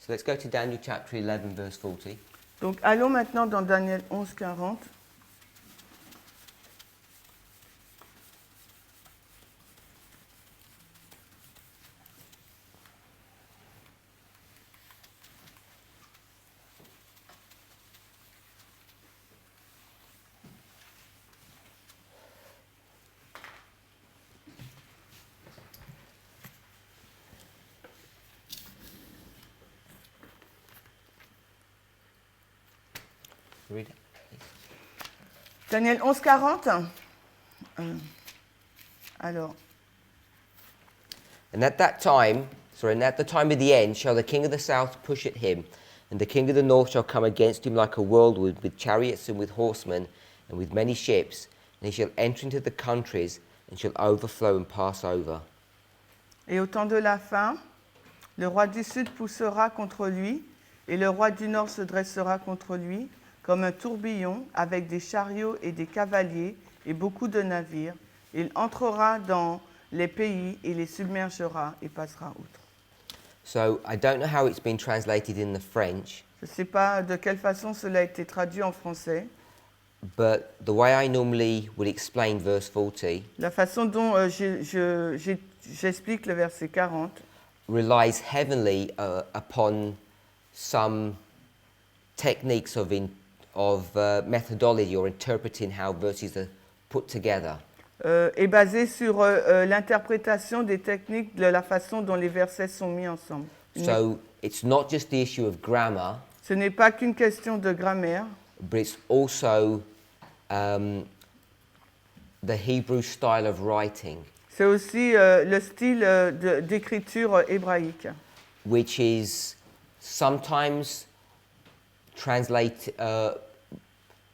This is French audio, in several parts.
So let's go to Daniel chapter 11, verse 40. Donc allons maintenant dans Daniel 11, 40. Read it, please. Daniel 11, 40. Alors, And at the time of the end, shall the king of the south push at him, and the king of the north shall come against him like a whirlwind, with chariots and with horsemen, and with many ships, and he shall enter into the countries, and shall overflow and pass over. et au temps de la fin, le roi du sud poussera contre lui, et le roi du nord se dressera contre lui, comme un tourbillon, avec des chariots et des cavaliers, et beaucoup de navires. Il entrera dans les pays et les submergera et passera outre. So I don't know how it's been translated in the French, Je ne sais pas de quelle façon cela a été traduit en français. but the way I normally would explain verse 40 La façon dont j'explique le verset 40 relies heavily upon some techniques of methodology or interpreting how verses are put together. est basé sur l'interprétation des techniques de la façon dont les versets sont mis ensemble. So it's not just the issue of grammar, Ce n'est pas qu'une question de grammaire, but it's also the Hebrew style of writing, c'est aussi le style d'écriture hébraïque, which is sometimes translate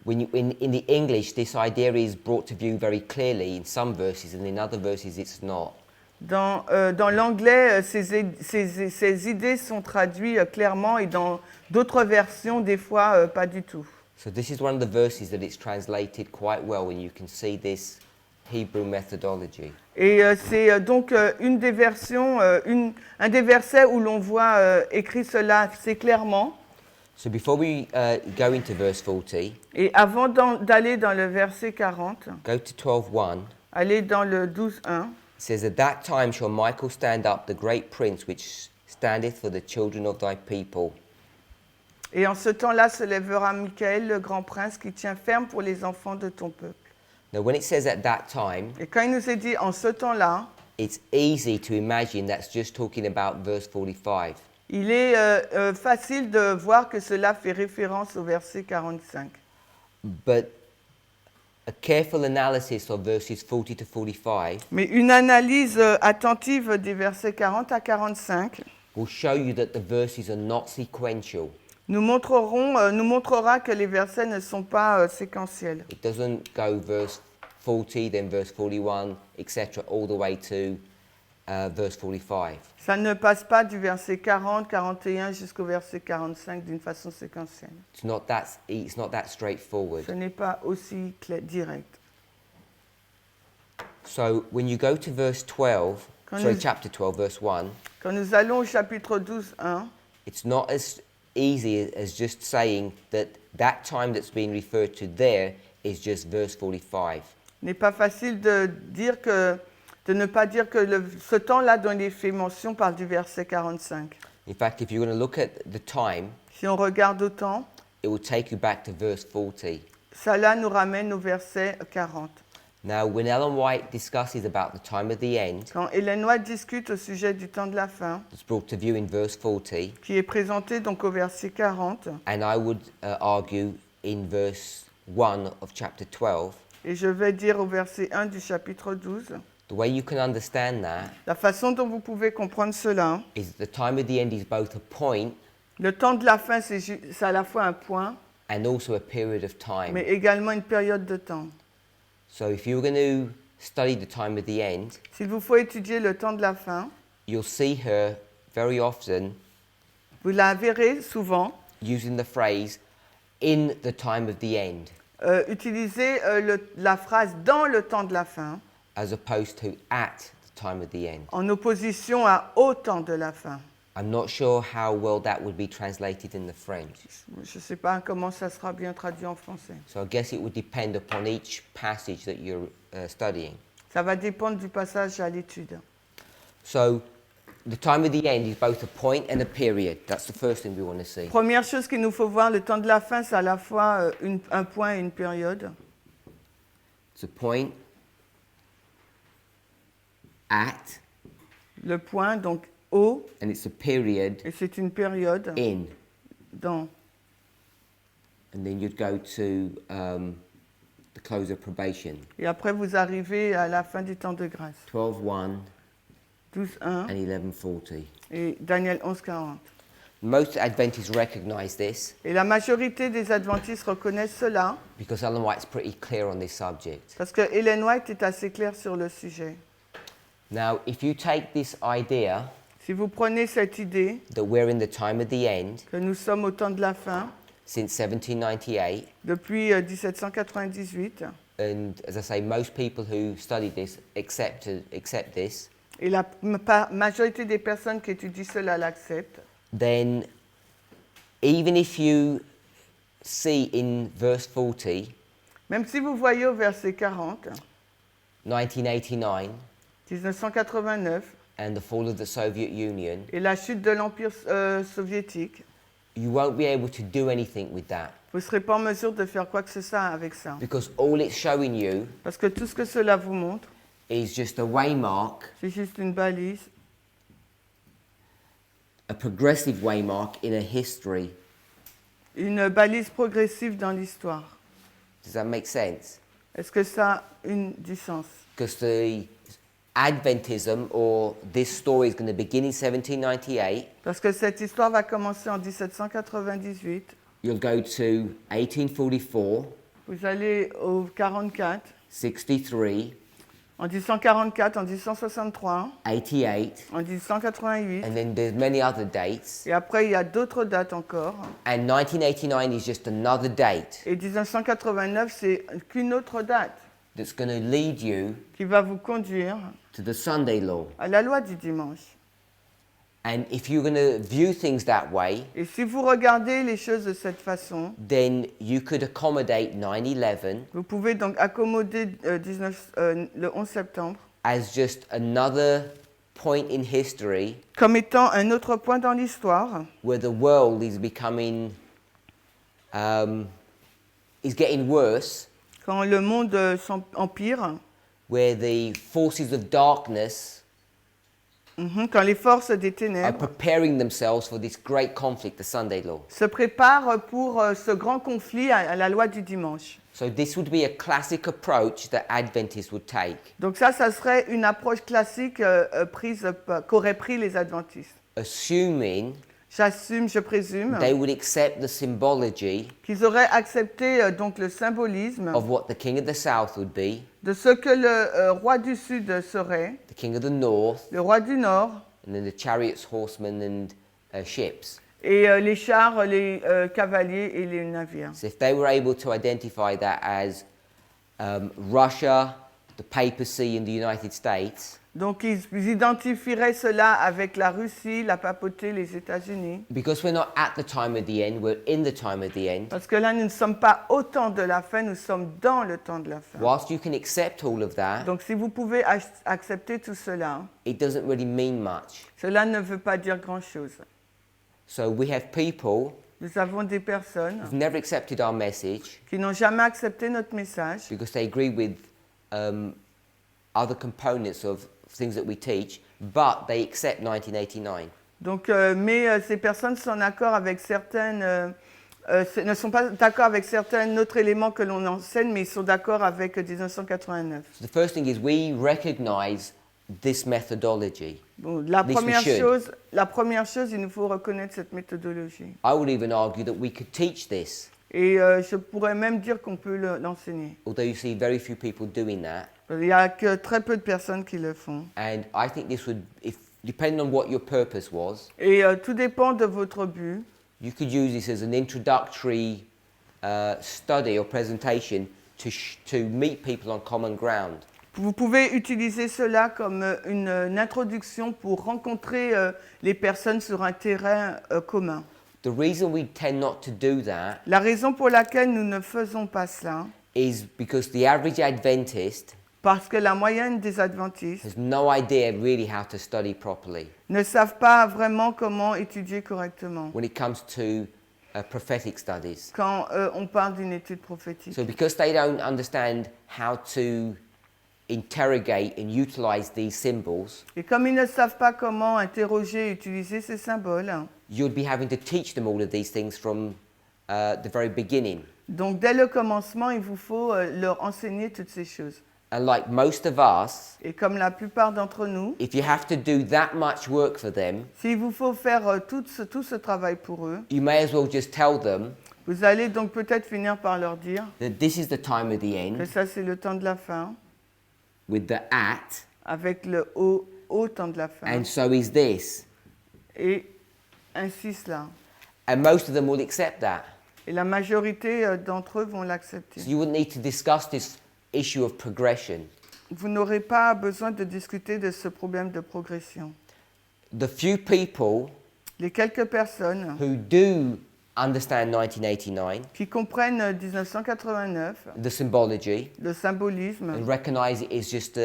when you, in the English, this idea is brought to view very clearly in some verses, and in other verses it's not. Dans l'anglais, ces idées sont traduites clairement et dans d'autres versions, des fois, pas du tout. So this is one of the verses that it's translated quite well, and you can see this Hebrew methodology. Et c'est donc une des versions, un des versets où l'on voit écrit cela assez clairement. So before we go into verse 40, Et avant d'aller dans le verset 40, go to 12:1. aller dans le 12.1. It says, At that time shall Michael stand up, the great prince, which standeth for the children of thy people. Et en ce temps-là se lèvera Michael, le grand prince, qui tient ferme pour les enfants de ton peuple. Now, when it says at that time, Et quand il nous est dit en ce temps-là, it's easy to imagine that's just talking about verse 45. il est facile de voir que cela fait référence au verset 45. But a careful analysis of verses 40 to 45 Mais une analyse attentive des versets 40 à 45 will show you that the verses are not sequential. nous montrera que les versets ne sont pas séquentiels. It doesn't go verse 40, then verse 41, etc., all the way to verse 45. Ça ne passe pas du verset 40, 41 jusqu'au verset 45 d'une façon séquentielle. It's not that straightforward. Ce n'est pas aussi direct. So when you go to verse 12, chapter 12, verse 1, Quand nous allons au chapitre 12, 1, it's not as easy as just saying that time that's being referred to there is just verse 45. n'est pas facile de ne pas dire que ce temps-là dont il est fait mention parle du verset 45. In fact, if you're going to look at the time, Si on regarde au temps, it will take you back to verse 40. cela nous ramène au verset 40. Now, when Ellen White discusses about the time of the end, Quand Hélène White discute au sujet du temps de la fin, it's brought to view in verse 40, qui est présenté donc au verset 40, and I would argue in verse 1 of chapter 12, et je vais dire au verset 1 du chapitre 12, the way you can understand that la façon dont vous pouvez comprendre cela, is that the time of the end is both a point le temps de la fin, c'est à la fois un point, and also a period of time. mais également une période de temps. So if you're going to study the time of the end, S'il vous faut étudier le temps de la fin, you'll see her very often vous la verrez souvent using the phrase in the time of the end utiliser la phrase « dans le temps de la fin as opposed to at the time of the end. » en opposition à « au temps de la fin I'm not sure how well that would be translated in the French. Je ne sais pas comment ça sera bien traduit en français. So I guess it would depend upon each passage that you're studying. Ça va dépendre du passage à l'étude. So the time of the end is both a point and a period. That's the first thing we want to see. Première chose qu'il nous faut voir, le temps de la fin, c'est à la fois un point et une période. It's a point at, Le point, donc au, and it's a period et c'est une période in. dans. And then you'd go to the close of probation. Et après, vous arrivez à la fin du temps de grâce. 12:1 12.1 and 11:40. et Daniel 11.40. Most Adventists recognize this Et la majorité des adventistes reconnaissent cela because Ellen White's pretty clear on this subject. parce que Ellen White est assez claire sur le sujet. Now, if you take this idea Si vous prenez cette idée that we're in the time of the end que nous sommes au temps de la fin, since 1798, depuis 1798, and as I say, most people who study this accept this, et la majorité des personnes qui étudient cela l'acceptent, then even if you see in verse 40, même si vous voyez au verset 40, 1989, 1989, and the fall of the Soviet Union, et la chute de l'Empire soviétique, you won't be able to do anything with that vous ne serez pas en mesure de faire quoi que ce soit avec ça. because all it's showing you Parce que tout ce que cela vous montre, is just a waymark, c'est juste une balise, a progressive waymark in a history. une balise progressive dans l'histoire. Does that make sense? Est-ce que ça a du sens? Because the Adventism, or this story, is going to begin in 1798. Parce que cette histoire va commencer en 1798. You'll go to 1844, Vous allez au 44, 63, en 1844, en 1863, 88, en 1888. and then there's many other dates. Et après, il y a d'autres dates encore. And 1989 is just another date Et 1989, c'est qu'une autre date that's going to lead you qui va vous conduire to the Sunday law. à la loi du dimanche. And if you're going to view things that way, Et si vous regardez les choses de cette façon, then you could accommodate 9/11 vous pouvez donc accommoder le 11 septembre as just another point in history comme étant un autre point dans l'histoire where the world is becoming, is getting worse, quand le monde empire, where the forces of darkness quand les forces des are ténèbres preparing themselves for this great conflict, the Sunday law. se préparent pour ce grand conflit à la loi du dimanche. So this would be a classic approach that Adventists would take, Donc ça serait une approche classique qu'auraient pris les adventistes. assuming J'assume, je présume, they would accept the symbology qu'ils auraient accepté donc le symbolisme of what the king of the south would be, de ce que le roi du Sud serait, the king of the north, le roi du Nord, and then the chariots, horsemen, and ships. et les chars, les cavaliers et les navires. So if they were able to identify that as Russia, the papacy, and the United States, Donc ils identifieraient cela avec la Russie, la papauté, les États-Unis. because we're not at the time of the end, we're in the time of the end. Parce que là, nous ne sommes pas au temps de la fin, nous sommes dans le temps de la fin. Whilst you can accept all of that, Donc si vous pouvez accepter tout cela, it doesn't really mean much. cela ne veut pas dire grand-chose. So we have people Nous avons des personnes who've never accepted our message qui n'ont jamais accepté notre message because they agree with other components of things that we teach, but they accept 1989. Donc, mais ces personnes sont d'accord avec certaines, ne sont pas d'accord avec certains autres éléments que l'on enseigne, mais ils sont d'accord avec 1989. So the first thing is we recognize this methodology. Bon, At least we should. la première chose, il nous faut reconnaître cette méthodologie. I would even argue that we could teach this, Et je pourrais même dire qu'on peut l'enseigner. although you see very few people doing that. Il n'y a que très peu de personnes qui le font. And I think this would, if depending on what your purpose was, Et tout dépend de votre but. you could use this as an introductory study or presentation to meet people on common ground. Vous pouvez utiliser cela comme une introduction pour rencontrer les personnes sur un terrain commun. The reason we tend not to do that La raison pour laquelle nous ne faisons pas cela, is because the average Adventist parce que la moyenne des adventistes has no idea really how to study properly ne savent pas vraiment comment étudier correctement when it comes to prophetic studies. quand on parle d'une étude prophétique. So because they don't understand how to interrogate and utilize these symbols, Et comme ils ne savent pas comment interroger et utiliser ces symboles, you'd be having to teach them all of these things from the very beginning. donc dès le commencement, il vous faut leur enseigner toutes ces choses. And like most of us, Et comme la plupart d'entre nous, if you have to do that much work for them, s'il vous faut faire tout ce travail pour eux, you may as well just tell them vous allez donc peut-être finir par leur dire that this is the time of the que end ça c'est le temps de la fin, with the at, avec le au temps de la fin, and so is this. et ainsi cela. And most of them will accept that. Et la majorité d'entre eux vont l'accepter. So you wouldn't need to discuss this issue of progression. Vous n'aurez pas besoin de discuter de ce problème de progression. The few people Les quelques personnes who do understand 1989, qui comprennent 1989, the symbology, le symbolisme, and recognize it as just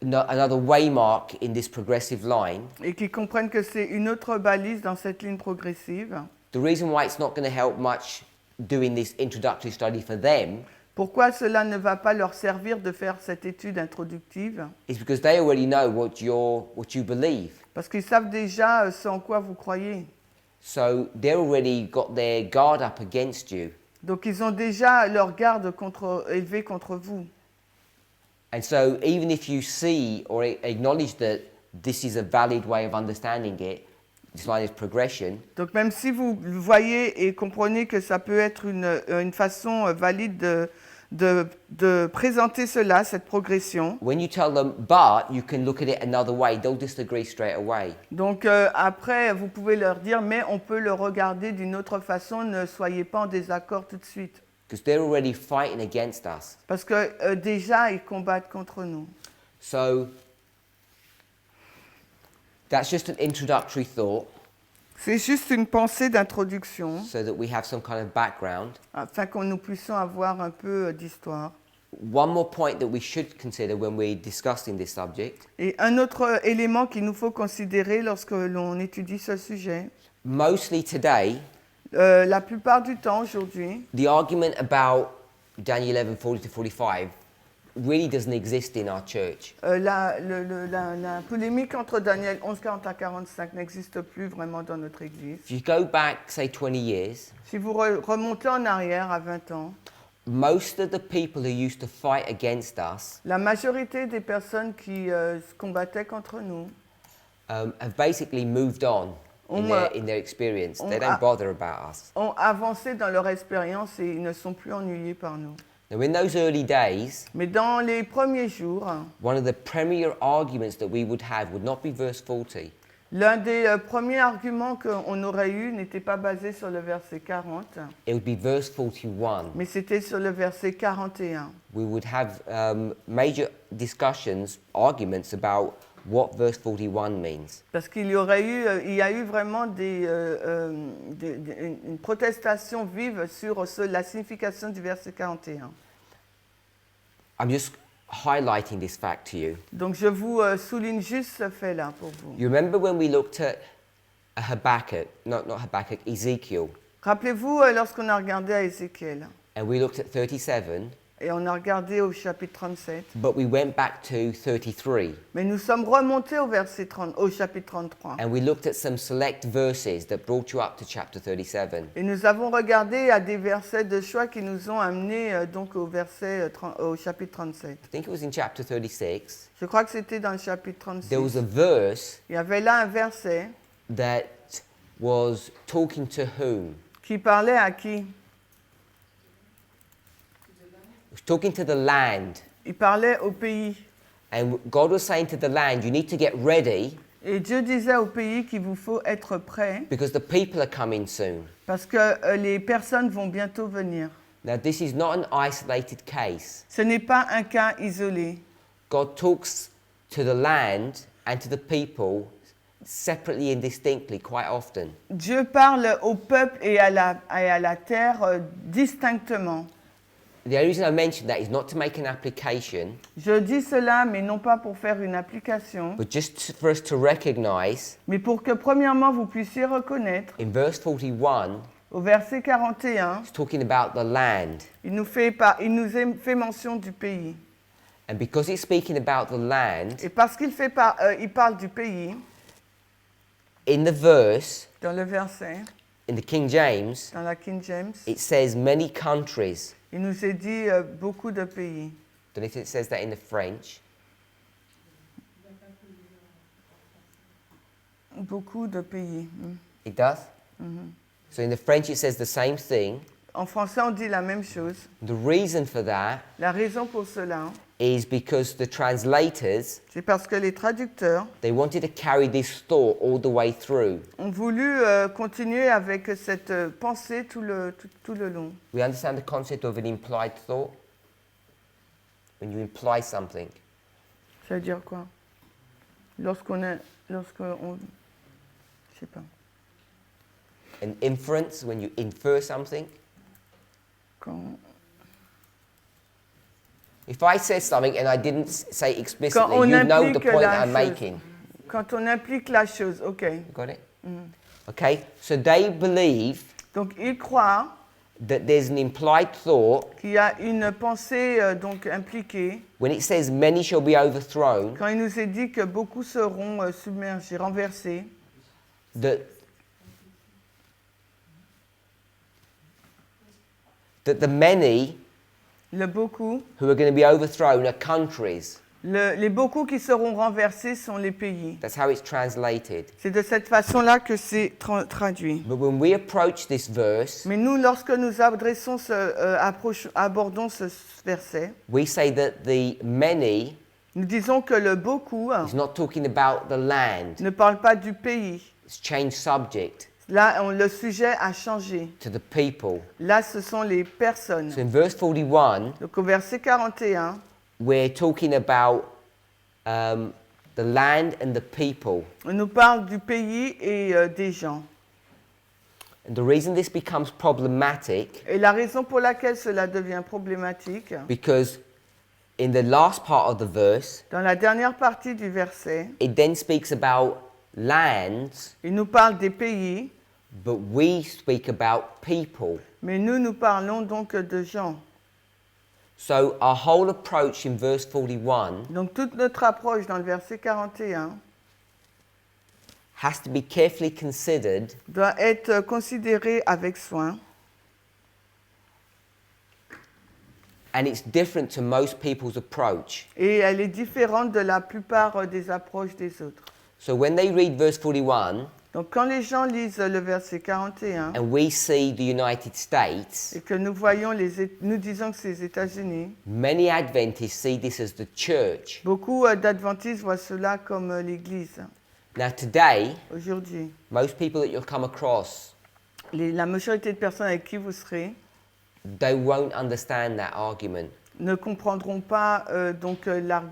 another waymark in this progressive line, et qui comprennent que c'est une autre balise dans cette ligne progressive, the reason why it's not going to help much doing this introductory study for them pourquoi cela ne va pas leur servir de faire cette étude introductive? is because they already know what you believe. Parce qu'ils savent déjà ce en quoi vous croyez. So they've already got their guard up against you. Donc ils ont déjà leur garde élevée contre vous. And so even if you see or acknowledge that this is a valid way of understanding it, this line is progression, Donc même si vous voyez et comprenez que ça peut être une façon valide de présenter cela, cette progression, when you tell them, but you can look at it another way, they'll disagree straight away. donc après vous pouvez leur dire mais on peut le regarder d'une autre façon, ne soyez pas en désaccord tout de suite. Because they're already fighting against us. Parce que déjà ils combattent contre nous. So that's just an introductory thought C'est juste une pensée d'introduction so that we have some kind of background. afin que nous puissions avoir un peu d'histoire. One more point that we should consider when we're discussing this subject. Et un autre élément qu'il nous faut considérer lorsque l'on étudie ce sujet, Mostly today, la plupart du temps aujourd'hui, the argument about Daniel 11:40-45 really doesn't exist in our church. la polémique entre Daniel 11:40 à 45 n'existe plus vraiment dans notre Église. If you go back, say 20 years, Si vous remontez en arrière à 20 ans, most of the people who used to fight against us la majorité des personnes qui se combattaient contre nous have basically moved on in their experience. They don't bother about us. ont avancé dans leur expérience et ils ne sont plus ennuyés par nous. Now, in those early days, Mais dans les premiers jours, one of the premier arguments that we would have would not be verse 40. l'un des premiers arguments qu'on aurait eu n'était pas basé sur le verset 40, It would be verse 41. mais c'était sur le verset 41. We would have major discussions, arguments about what verse 41 means. Parce qu'il y a eu vraiment une protestation vive sur la signification du verset 41. I'm just highlighting this fact to you. Donc je vous souligne juste ce fait-là pour vous. You remember when we looked at Habakkuk, not Habakkuk, Ezekiel, Rappelez-vous lorsqu'on a regardé à Ézéchiel, and we looked at 37, et on a regardé au chapitre 37, but we went back to 33, mais nous sommes remontés au chapitre 33. and we looked at some select verses that brought you up to chapter 37. Et nous avons regardé à des versets de choix qui nous ont amenés donc au chapitre 37. I think it was in chapter 36. Je crois que c'était dans le chapitre 36. There was a verse Il y avait là un verset that was talking to whom? qui parlait à qui? It was talking to the land. Il parlait au pays. And God was saying to the land, you need to get ready Et Dieu disait au pays qu'il vous faut être prêt because the people are coming soon. parce que les personnes vont bientôt venir. Now, this is not an isolated case. Ce n'est pas un cas isolé. God talks to the land and to the people separately and distinctly quite often. Dieu parle au peuple et à la terre distinctement. The only reason I mention that is not to make an application, Je dis cela, mais non pas pour faire une application, but just for us to recognize mais pour que premièrement vous puissiez reconnaître, in verse 41, au verset 41, it's talking about the land. il nous fait mention du pays. And because it's speaking about the land, Et parce il parle du pays, in the verse, dans le verset, in the King James, dans la King James, it says many countries. il nous est dit beaucoup de pays. Don't know if it says that in the French. Beaucoup de pays. It does? So in the French it says the same thing. En français, on dit la même chose. The reason for that La raison pour cela, is because the translators, c'est parce que les traducteurs they wanted to carry this thought all the way through. ont voulu continuer avec cette pensée tout le long. We understand the concept of an implied thought? When you imply something. Ça veut dire quoi? Lorsqu'on je sais pas. An inference, when you infer something. Quand If I said something and I didn't say on explicitly, you know the implique point la I'm chose. making. Quand on implique la chose, ok. You got it? Okay, so they believe Donc ils croient that there's an implied thought qu'il y a une pensée donc impliquée when it says many shall be overthrown, quand il nous est dit que beaucoup seront submergés, renversés. that the many Le beaucoup, who are going to be overthrown are countries. les beaucoup qui seront renversés sont les pays. That's how it's translated. C'est de cette façon-là que c'est traduit. But when we approach this verse, Mais nous, lorsque nous abordons ce verset, we say that the many nous disons que le beaucoup is not talking about the land. ne parle pas du pays. It's changed subject Là, le sujet a changé. to the people. Là, ce sont les personnes. So in verse 41, Donc au verset 41, we're talking about the land and the people. on nous parle du pays et des gens. And the reason this becomes problematic, Et la raison pour laquelle cela devient problématique, because in the last part of the verse, dans la dernière partie du verset, it then speaks about lands, il nous parle des pays, but we speak about people. mais nous parlons donc de gens. So our whole approach in verse 41 Donc toute notre approche dans le verset 41 has to be carefully considered doit être considérée avec soin. and it's different to most people's approach. Et elle est différente de la plupart des approches des autres. So when they read verse 41 Donc quand les gens lisent le verset 41 and we see the United States, et que nous disons que c'est les États-Unis, many Adventists see this as the church. beaucoup d'adventistes voient cela comme l'Église. Now today, Aujourd'hui, most people that you'll come across, la majorité de personnes avec qui vous serez they won't understand that argument. ne comprendront pas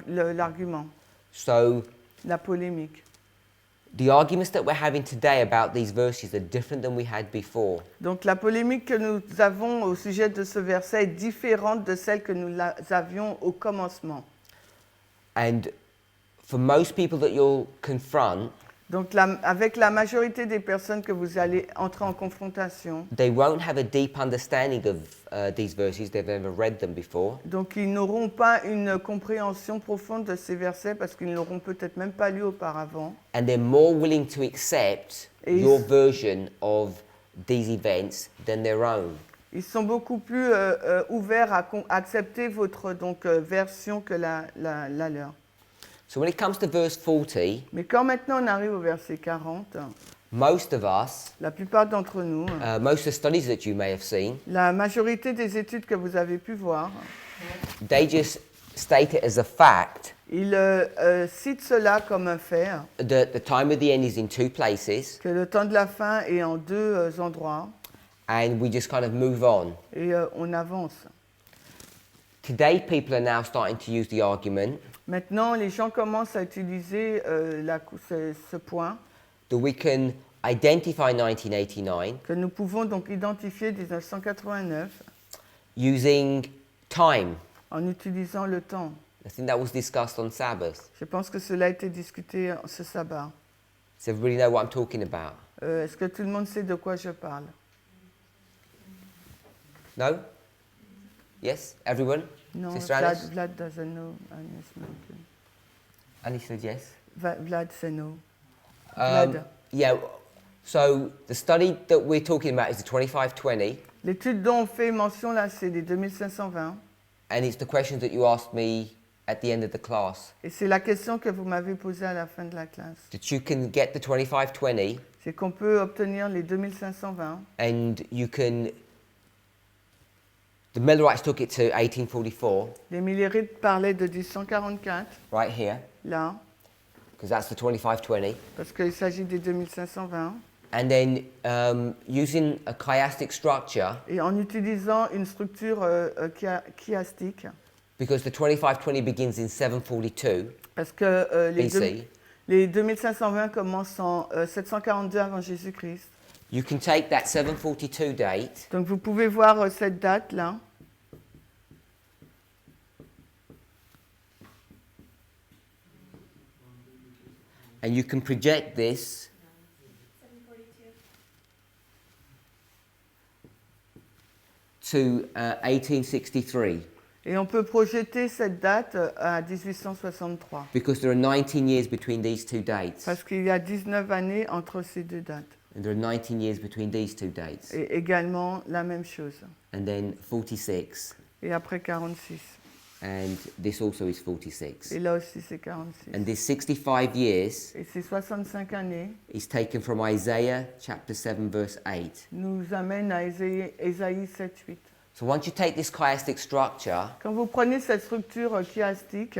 l'argument, So la polémique. the arguments that we're having today about these verses are different than we had before. Donc la polémique que nous avons au sujet de ce verset est différente de celle que nous avions au commencement. And for most people that you'll confront, Donc avec la majorité des personnes que vous allez entrer en confrontation, they won't have a deep understanding of these verses. They've never read them before. donc ils n'auront pas une compréhension profonde de ces versets parce qu'ils ne l'auront peut-être même pas lu auparavant. And they're more willing to accept Et your version of these events than their own. Ils sont beaucoup plus ouverts à accepter votre version que la leur. So when it comes to verse 40, Mais quand maintenant on arrive au verset 40, most of us, la plupart d'entre nous, most of the studies that you may have seen, la majorité des études que vous avez pu voir, they just state it as a fact ils citent cela comme un fait, that the time of the end is in two places, que le temps de la fin est en deux endroits, and we just kind of move on. et on avance. Today, people are now starting to use the argument Maintenant, les gens commencent à utiliser ce point that we can identify 1989 que nous pouvons donc identifier 1989 using time. en utilisant le temps. I think that was discussed on Sabbath. Je pense que cela a été discuté ce sabbat. Does everybody know what I'm talking about? Est-ce que tout le monde sait de quoi je parle? No? Yes? Everyone? Non, Sister Alice? Vlad doesn't know. Agnès non plus. Alice said yes. Vlad sait no. Um, Vlad. yeah, so the study that we're talking about is the 2520, L'étude dont on fait mention là, c'est les 2520. and it's the questions that you asked me at the end of the class. Et c'est la question que vous m'avez posée à la fin de la classe. That you can get the 2520, C'est qu'on peut obtenir les 2520. and you can. The Millerites took it to 1844, Les Millérites parlaient de 1844, right here, là, because that's the 2520. parce qu'il s'agit des 2520. And then using a chiastic structure, Et en utilisant une structure chiastique, because the 2520 begins in 742 parce que BC, les 2520 commencent en 742 avant Jésus-Christ. you can take that 742 date Donc vous pouvez voir cette date-là. and you can project this to 1863, Et on peut projeter cette date à 1863. because there are 19 years between these two dates, Parce qu'il y a 19 années entre ces deux dates. and there are 19 years between these two dates, Et également la même chose. and then 46, Et après 46. and this also is 46. Et là aussi c'est 46. And this 65 years Et ces 65 années is taken from Isaiah chapter 7 verse 8. nous amènent à Ésaïe 7, 8. So once you take this chiastic structure Quand vous prenez cette structure chiastique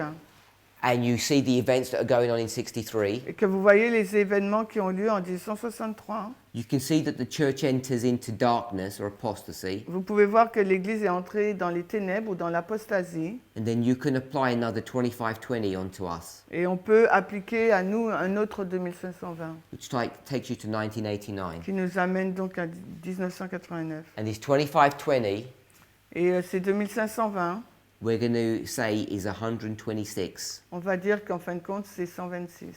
and you see the events that are going on in 63, et que vous voyez les événements qui ont lieu en 1863, you can see that the church enters into darkness or apostasy, vous pouvez voir que l'Église est entrée dans les ténèbres ou dans l'apostasie. and then you can apply another 2520 onto us, Et on peut appliquer à nous un autre 2520 which takes you to 1989. qui nous amène donc à 1989. And this 2520, Et ces 2520, we're going to say is 126. on va dire qu'en fin de compte, c'est 126.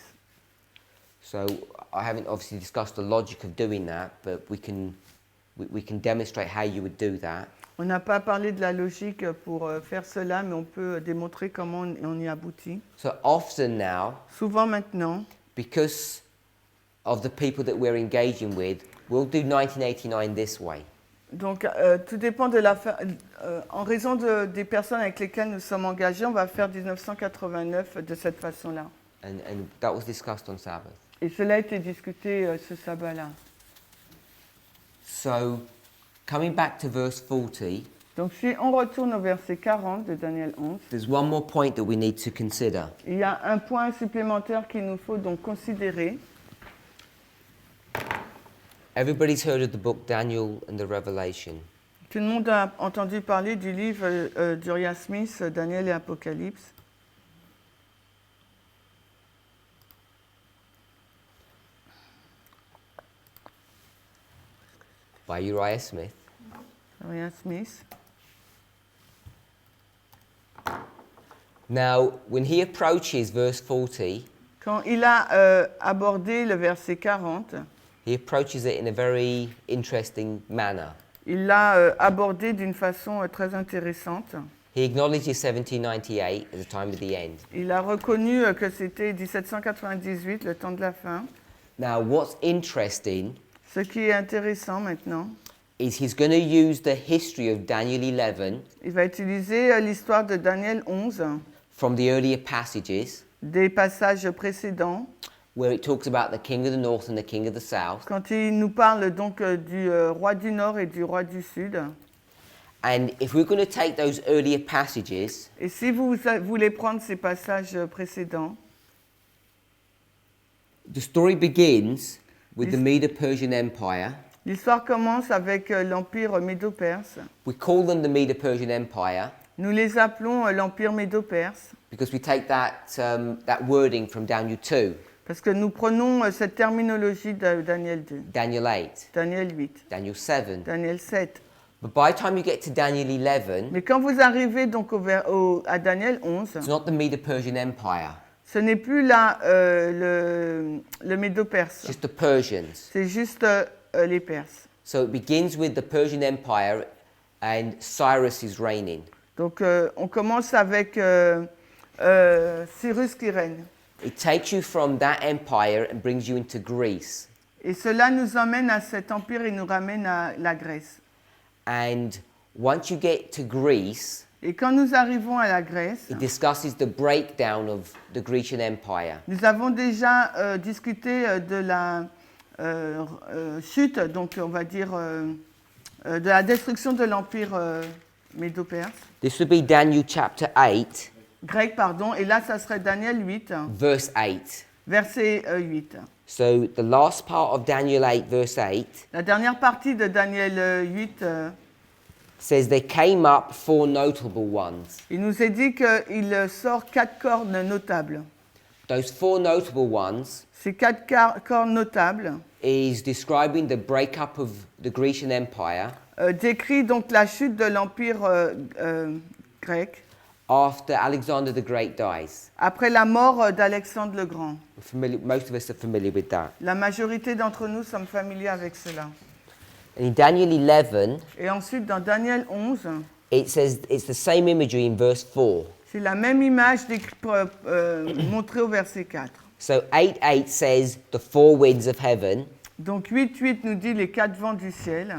So I haven't obviously discussed the logic of doing that, but we can demonstrate how you would do that. On n'a pas parlé de la logique pour faire cela, mais on peut démontrer comment on y aboutit. So often now, Souvent maintenant, because of the people that we're engaging with, we'll do 1989 this way. donc tout dépend de en raison des personnes avec lesquelles nous sommes engagés, on va faire 1989 de cette façon-là. And that was discussed on Sabbath. Et cela a été discuté ce sabbat-là. So coming back to verse 40, Donc si on retourne au verset 40 de Daniel 11, there's one more point that we need to consider. il y a un point supplémentaire qu'il nous faut donc considérer. Everybody's heard of the book Daniel and the Revelation. Tout le monde a entendu parler du livre d'Uriah Smith, Daniel et Apocalypse. By Uriah Smith. Uriah Smith. Now, when he approaches verse 40, Quand il a abordé le verset 40, he approaches it in a very interesting manner. il l'a abordé d'une façon très intéressante. He acknowledges 1798 as the time of the end. Il a reconnu que c'était 1798, le temps de la fin. Now, what's interesting Ce qui est intéressant maintenant, is he's going to use the history of Daniel 11 il va utiliser l'histoire de Daniel 11, from the earlier passages des passages précédents, where it talks about the king of the north and the king of the south. quand il nous parle donc du roi du Nord et du roi du Sud. And if we're going to take those earlier passages, Et si vous voulez prendre ces passages précédents, the story begins with the Medo-Persian Empire L'histoire commence avec l'Empire médo-perse. We call them the Medo-Persian Empire Nous les appelons l'Empire médo-perse because we take that wording from Daniel 2, parce que nous prenons cette terminologie de Daniel 2, Daniel 8, Daniel 8, Daniel 7. Daniel 7. But by the time you get to Daniel 11, Mais quand vous arrivez donc à Daniel 11, it's not the Medo-Persian Empire, ce n'est plus là le médo-perse, it's just the Persians. c'est juste les Perses. So it begins with the Persian Empire and Cyrus is reigning. Donc on commence avec Cyrus qui règne. It takes you from that empire and brings you into Greece. Et cela nous emmène à cet empire et nous ramène à la Grèce. And once you get to Greece, Et quand nous arrivons à la Grèce, it discusses the breakdown of the Grecian Empire. nous avons déjà discuté de la chute, donc on va dire de la destruction de l'empire médo-perse, This would be Daniel chapter 8, grec, pardon, et là ça serait Daniel 8, verse 8. verset 8. So the last part of Daniel 8, verse 8, La dernière partie de Daniel 8, says there came up 4 notable ones. il nous est dit qu'il sort 4 cornes notables. Those 4 notable ones Ces 4 cornes notables is describing the breakup of the Grecian Empire décrit donc la chute de l'empire grec after Alexander the Great dies. après la mort d'Alexandre le Grand. Most of us are familiar with that. La majorité d'entre nous sommes familiers avec cela. And in Daniel 11, Et ensuite, dans Daniel 11, it says it's the same imagery in verse 4. c'est la même image montrée au verset 4. So 8:8 says the 4 winds of heaven, Donc 8.8 nous dit les 4 vents du ciel.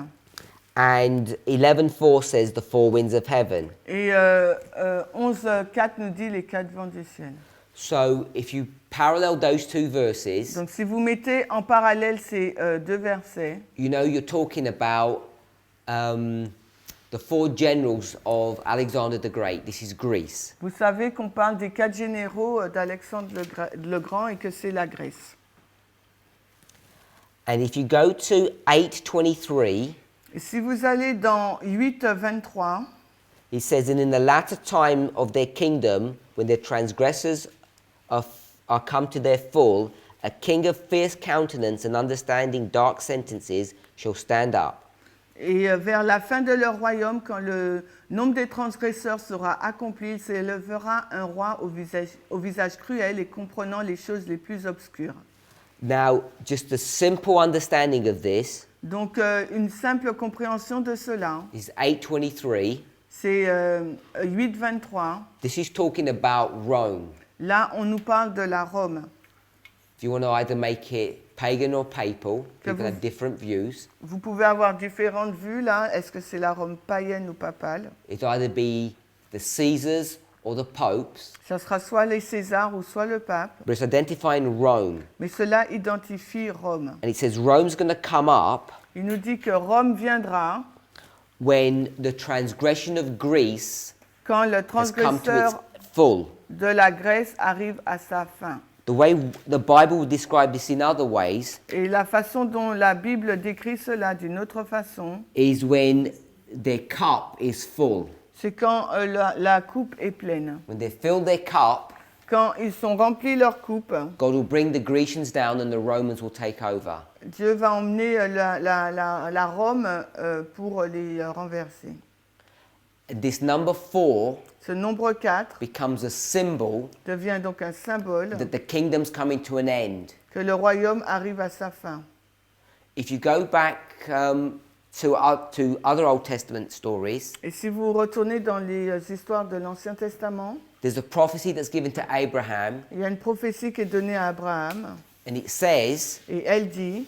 and 11:4 says the 4 winds of heaven. Et 11.4 nous dit les 4 vents du ciel. So if you parallel those 2 verses, Donc si vous mettez en parallèle ces 2 versets, you know you're talking about the 4 generals of Alexander the Great. This is Greece. vous savez qu'on parle des 4 généraux d'Alexandre le Grand et que c'est la Grèce. And if you go to 8:23, Et si vous allez dans 8.23, it says, "And in the latter time of their kingdom, when their transgressors are come to their full, a king of fierce countenance and understanding dark sentences shall stand up." et vers la fin de leur royaume, quand le nombre des transgresseurs sera accompli, il s'élèvera un roi au visage cruel et comprenant les choses les plus obscures. Now, just a simple understanding of this Donc une simple compréhension de cela, is 8:23. c'est 8.23. This is talking about Rome. Là, on nous parle de la Rome. If you want to either make it pagan or papal, Que people vous- have different views. Vous pouvez avoir différentes vues là. Est-ce que c'est la Rome païenne ou papale? It'll either be the Caesars or the popes, Ça sera soit les Césars ou soit le pape. but it's identifying Rome. Mais cela identifie Rome. And it says Rome's going to come up Il nous dit que Rome viendra when the transgression of Greece quand le has come to its transgresseur full. de la Grèce arrive à sa fin. The way the Bible would describe this in other ways Et la façon dont la Bible décrit cela d'une autre façon, is when their cup is full. c'est quand la coupe est pleine. When they fill their cup, Quand ils sont remplis leur coupe, God will bring the Grecians down and the Romans will take over. Dieu va emmener la Rome pour les renverser. This number 4 Ce nombre 4 becomes a symbol devient donc un symbole that the kingdom's coming to an end. que le royaume arrive à sa fin. If you go back to other Old Testament stories, Et si vous retournez dans les histoires de l'Ancien Testament, there's a prophecy that's given to Abraham, il y a une prophétie qui est donnée à Abraham, and it says, et elle dit,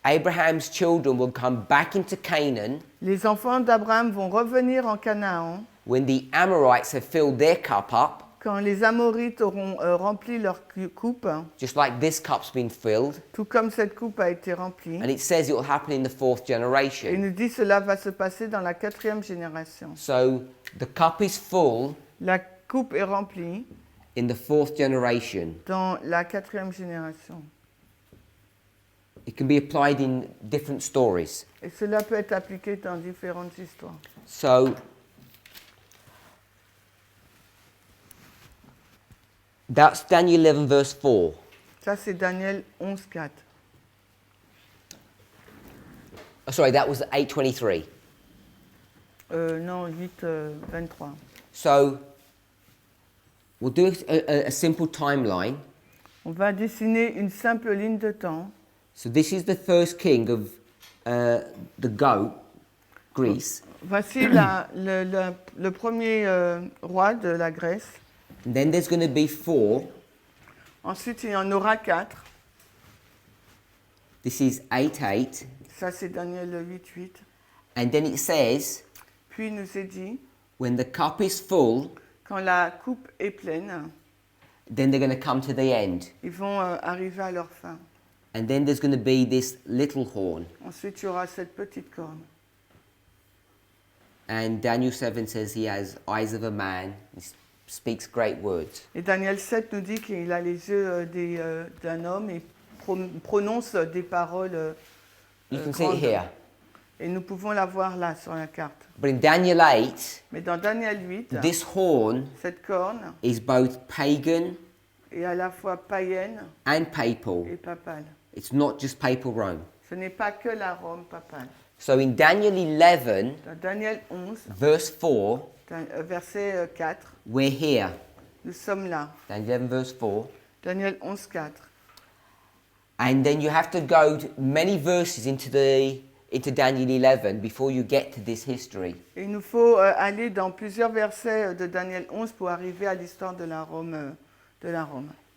Abraham's children will come back into Canaan les enfants d'Abraham vont revenir en Canaan when the Amorites have filled their cup up, quand les Amorites auront rempli leur coupe, just like this cup's been filled. tout comme cette coupe a été remplie. And it says it will happen in the 4th Et il generation. nous dit cela va se passer dans la 4e génération. So the cup is full La coupe est remplie in the 4th generation. dans la 4e génération. It can be applied in different stories. Et cela peut être appliqué dans différentes histoires. So that's Daniel 11 verse 4. Ça, c'est Daniel 11, 4. Oh, sorry, that was 8:23. Non, 8, 23. So we'll do a simple timeline. On va dessiner une simple ligne de temps. So this is the first king of the goat, Greece. Voici le premier roi de la Grèce. And then there's going to be 4. Ensuite, il y en aura 4. This is 8:8. Ça, c'est Daniel 8, 8. And then it says, Puis il nous est dit, when the cup is full, quand la coupe est pleine, then they're going to come to the end. ils vont arriver à leur fin. And then there's going to be this little horn. Ensuite, il y aura cette petite corne. And Daniel 7 says he has eyes of a man. He speaks great words. Et Daniel 7 nous dit qu'il a les yeux d'un homme et prononce des paroles You can see it grandes. here. Et nous pouvons la voir là sur la carte. But in Daniel 8, Mais dans Daniel 8, this horn cette corne is both pagan est à la fois païenne and papal. et papale. It's not just papal Rome. Ce n'est pas que la Rome papale. So in Daniel 11, Dans Daniel 11, verse 4, verset 4, we're here. nous sommes là. Daniel 11, verse 4. Daniel 11, 4. And then you have to go many verses into Daniel 11 before you get to this history. Et il nous faut aller dans plusieurs versets de Daniel 11 pour arriver à l'histoire de la Rome.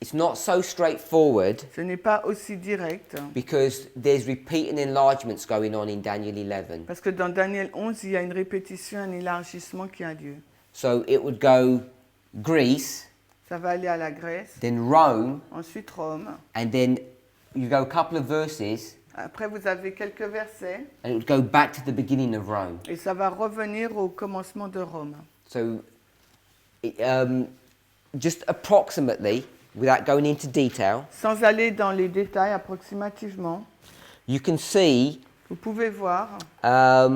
It's not so straightforward Ce n'est pas aussi direct, because there's repeat and enlargements going on in Daniel 11. parce que dans Daniel 11, il y a une répétition, un élargissement qui a lieu. So it would go Greece, Ça va aller à la Grèce, then Rome, ensuite Rome. and then you go a couple of verses Après, vous avez quelques versets, and it would go back to the beginning of Rome. et ça va revenir au commencement de Rome. So just approximately, without going into detail, Sans aller dans les détails approximativement, you can see vous pouvez voir that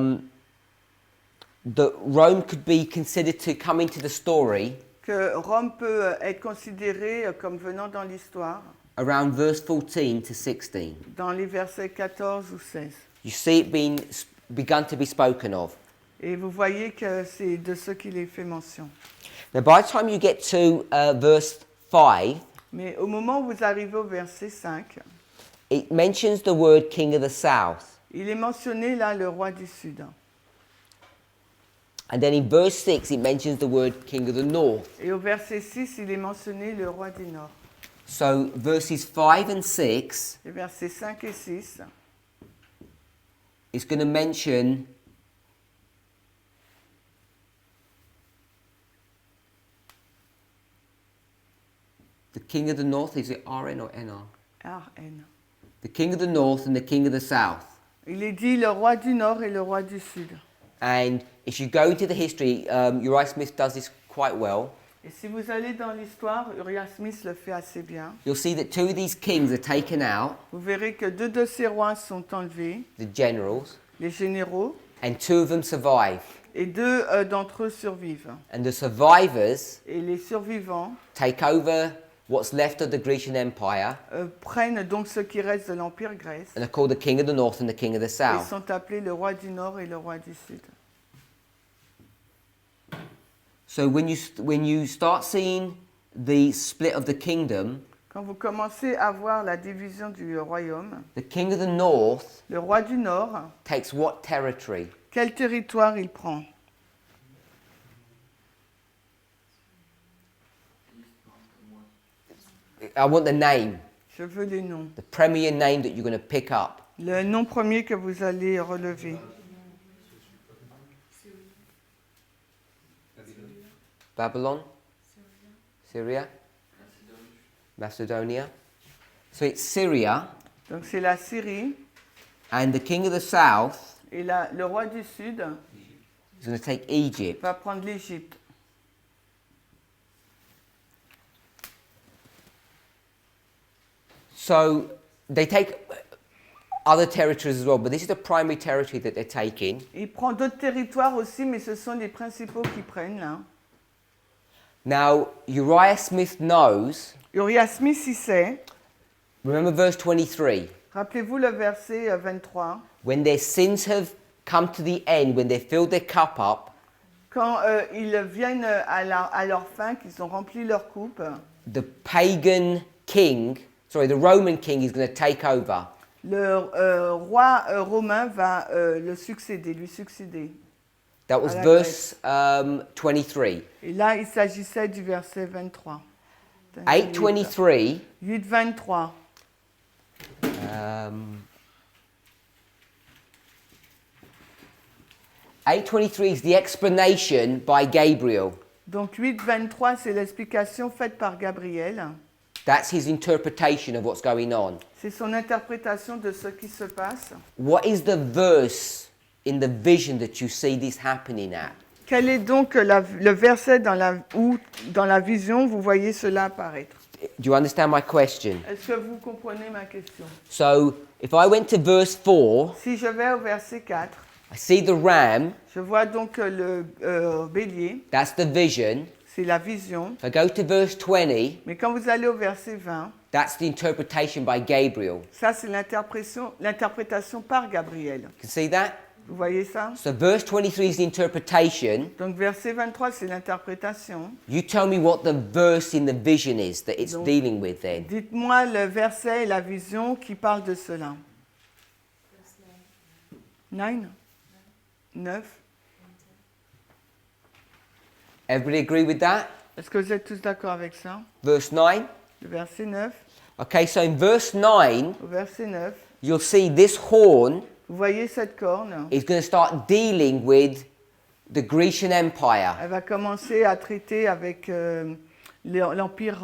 Rome could be considered to come into the story que Rome peut être considérée comme venant dans l'histoire around verse 14 to 16. dans les versets 14 ou 16. You see it being begun to be spoken of. Et vous voyez que c'est de ce qu'il est fait mention. Now, by the time you get to verse 5, Mais au moment où vous arrivez au verset 5, it mentions the word King of the South. il est mentionné là le roi du Sud. And then in verse 6, it mentions the word King of the North. Et au verset 6, il est mentionné le roi du Nord. So verses 5 and 6 Les versets 5 et 6, is going to mention the King of the North. Is it RN or NR? RN. The King of the North and the King of the South. Il est dit le roi du Nord et le roi du Sud. And if you go into the history, Uriah Smith does this quite well. Et si vous allez dans l'histoire, Uriah Smith le fait assez bien. You'll see that 2 of these kings are taken out, Vous verrez que 2 de ces rois sont enlevés, the generals, les généraux, and 2 of them survive. et 2 d'entre eux survivent. And the survivors Et les survivants take over what's left of the Grecian Empire prennent donc ce qui reste de l'Empire grec and are called the King of the North and the King of the et South. sont appelés le roi du Nord et le roi du Sud. So when you start seeing the split of the kingdom, Quand vous commencez à voir la division du royaume, the King of the North le roi du Nord, takes what territory? quel territoire il prend? I want the name, Je veux les noms. the premier name that you're going to pick up. Le nom premier que vous allez relever. Babylon, Syria, Macedonia. So it's Syria, Donc c'est la Syrie and the King of the South et le roi du Sud is going to take Egypt. va prendre l'Égypte. So they take other territories as well, but this is the primary territory that they're taking. Il prend d'autres territoires aussi, mais ce sont les principaux qui prennent là. Now, Uriah Smith knows, Uriah Smith, il sait. remember verse 23, Rappelez-vous le verset 23. when their sins have come to the end, when they filled their cup up, Quand ils viennent à leur fin, qu'ils ont rempli leur coupe, the pagan king, the Roman king is going to take over. le roi romain va lui succéder. That was À la verse 23. Et là, il s'agissait du verset 23. 8:23. 8:23. 8:23 is the explanation by Gabriel. Donc 8:23, c'est l'explication faite par Gabriel. That's his interpretation of what's going on. C'est son interprétation de ce qui se passe. What is the verse in the vision that you see this happening at? Quel est donc le verset où, dans la vision, vous voyez cela apparaître? Do you understand my question? Est-ce que vous comprenez ma question? So, if I went to verse 4, Si je vais au verset 4, I see the ram, je vois donc le bélier, that's the vision. c'est la vision. If I go to verse 20, Mais quand vous allez au verset 20, that's the interpretation by Gabriel. ça c'est l'interprétation par Gabriel. You can see that? Vous voyez ça? So verse 23 is the interpretation. Donc verset 23, c'est l'interprétation. You tell me what the verse in the vision is that it's Donc, dealing with then. Dites-moi le verset et la vision qui parle de cela. 9? 9? Everybody agree with that? Est-ce que vous êtes tous d'accord avec ça? Verse 9? Le verset 9. Okay, so in verse 9, Au verset 9, you'll see this horn vous voyez cette corne. is going to start dealing with the Grecian Empire. Elle va commencer à traiter avec l'Empire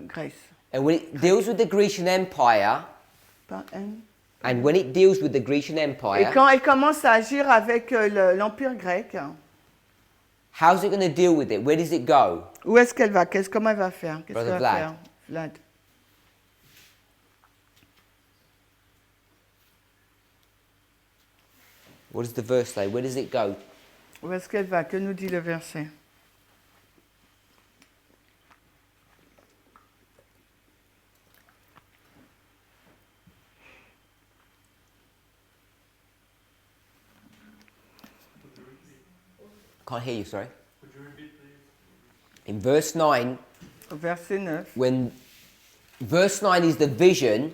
grec. And when it deals with the Grecian Empire, Pas N. and when it deals with the Grecian Et Empire, quand elle commence à agir avec l'Empire grec, how's it going to deal with it? Where does it go? où est-ce qu'elle va? Comment elle va faire? Qu'est-ce Brother qu'elle va Vlad. faire? Vlad. What does the verse say? Where does it go? Où est-ce qu'elle va? Que nous dit le verset? Can't hear you, sorry. In verse 9, Au verset 9. when verse 9 is the vision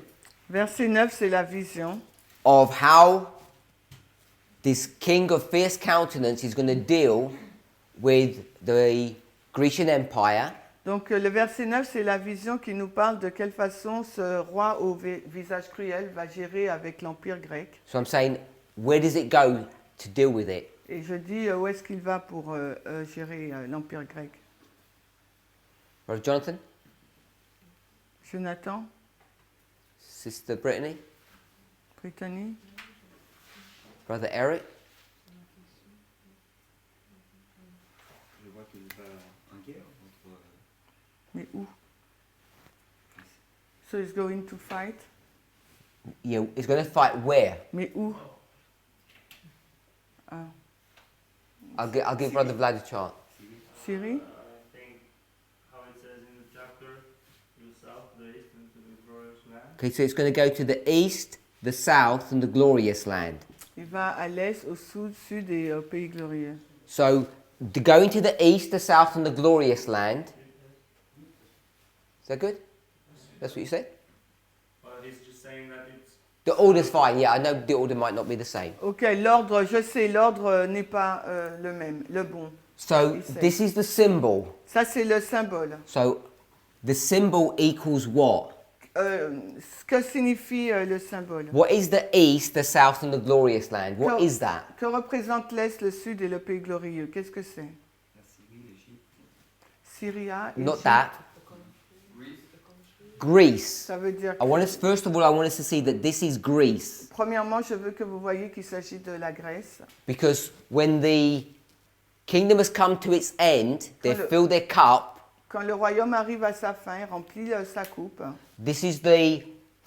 Verset 9, c'est la vision of how this king of fierce countenance is going to deal with the Grecian Empire. Donc le verset 9, c'est la vision qui nous parle de quelle façon ce roi au visage cruel va gérer avec l'Empire grec. So I'm saying, where does it go to deal with it? Et je dis où est-ce qu'il va pour gérer l'Empire grec. Brother Jonathan? Jonathan, Sister Brittany? Brittany, Brother Eric? Je vois qu'il va en guerre contre. mais où? So he's going to fight. Yeah, he's going to fight where? Mais où? Ah, I'll give Brother Vlad a chance. Syrie? I think how it says in the chapter, to the south, the east, and to the glorious land. Okay, so it's going to go to the east, the south, and the glorious land. Il va à l'est, au sud et au pays glorieux. So, going to the east, the south, and the glorious land. Is that good? That's what you said? But he's just saying that it's The order's fine, yeah, I know the order might not be the same. Ok, l'ordre, je sais, l'ordre n'est pas le même, le bon. So, He said. this is the symbol. Ça, c'est le symbole. So, the symbol equals what? Ce que signifie le symbole? What is the east, the south, and the glorious land? What Que- is that? Que représente l'Est, le Sud et le pays glorieux? Qu'est-ce que c'est? La Syrie, l'Égypte. Syria, Not Égypte. that. Greece. Ça veut dire I want us, first of all, I want us to see that this is Greece. premièrement, je veux que vous voyez qu'il s'agit de la Grèce. Because when the kingdom has come to its end, they've Quand le- filled their cup. Quand le royaume arrive à sa fin, remplit sa coupe, This is the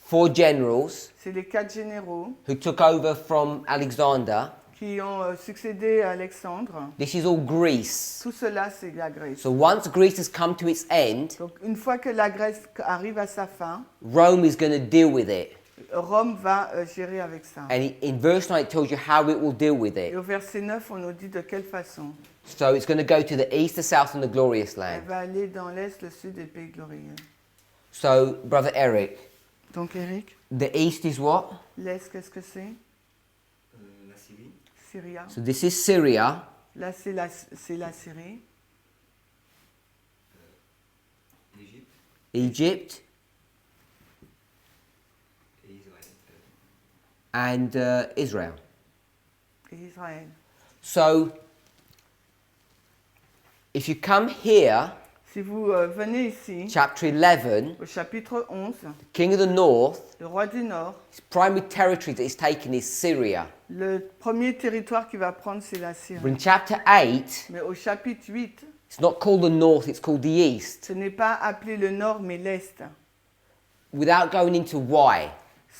4 generals c'est les 4 généraux who took over from Alexander. qui ont succédé à Alexandre. This is all Greece. Tout cela, c'est la Grèce. So once Greece has come to its end, Donc, une fois que la Grèce arrive à sa fin, Rome is going to deal with it. Rome va gérer avec ça. And in verse 9 it tells you how it will deal with Et it. au verset 9, on nous dit de quelle façon. So it's going to go to the east, the south, and the glorious Elle land. va aller dans l'Est, le Sud et le Pays glorieux. So, Brother Eric, Donc, Eric, the east is what? l'Est, qu'est-ce que c'est? La Syrie, Syria. So this is Syria. Là, c'est la Syrie. l'Égypte Egypt, et Israël. and Israel. Et Israël. So, if you come here, Si vous venez ici, chapter 11, au chapitre 11, king of the north, le roi du Nord, his primary territory that he's taken is Syria. le premier territoire qu'il va prendre, c'est la But Syrie. in chapter 8, Mais au chapitre 8, it's not called the north, it's called the east. ce n'est pas appelé le Nord, mais l'Est. Without going into why,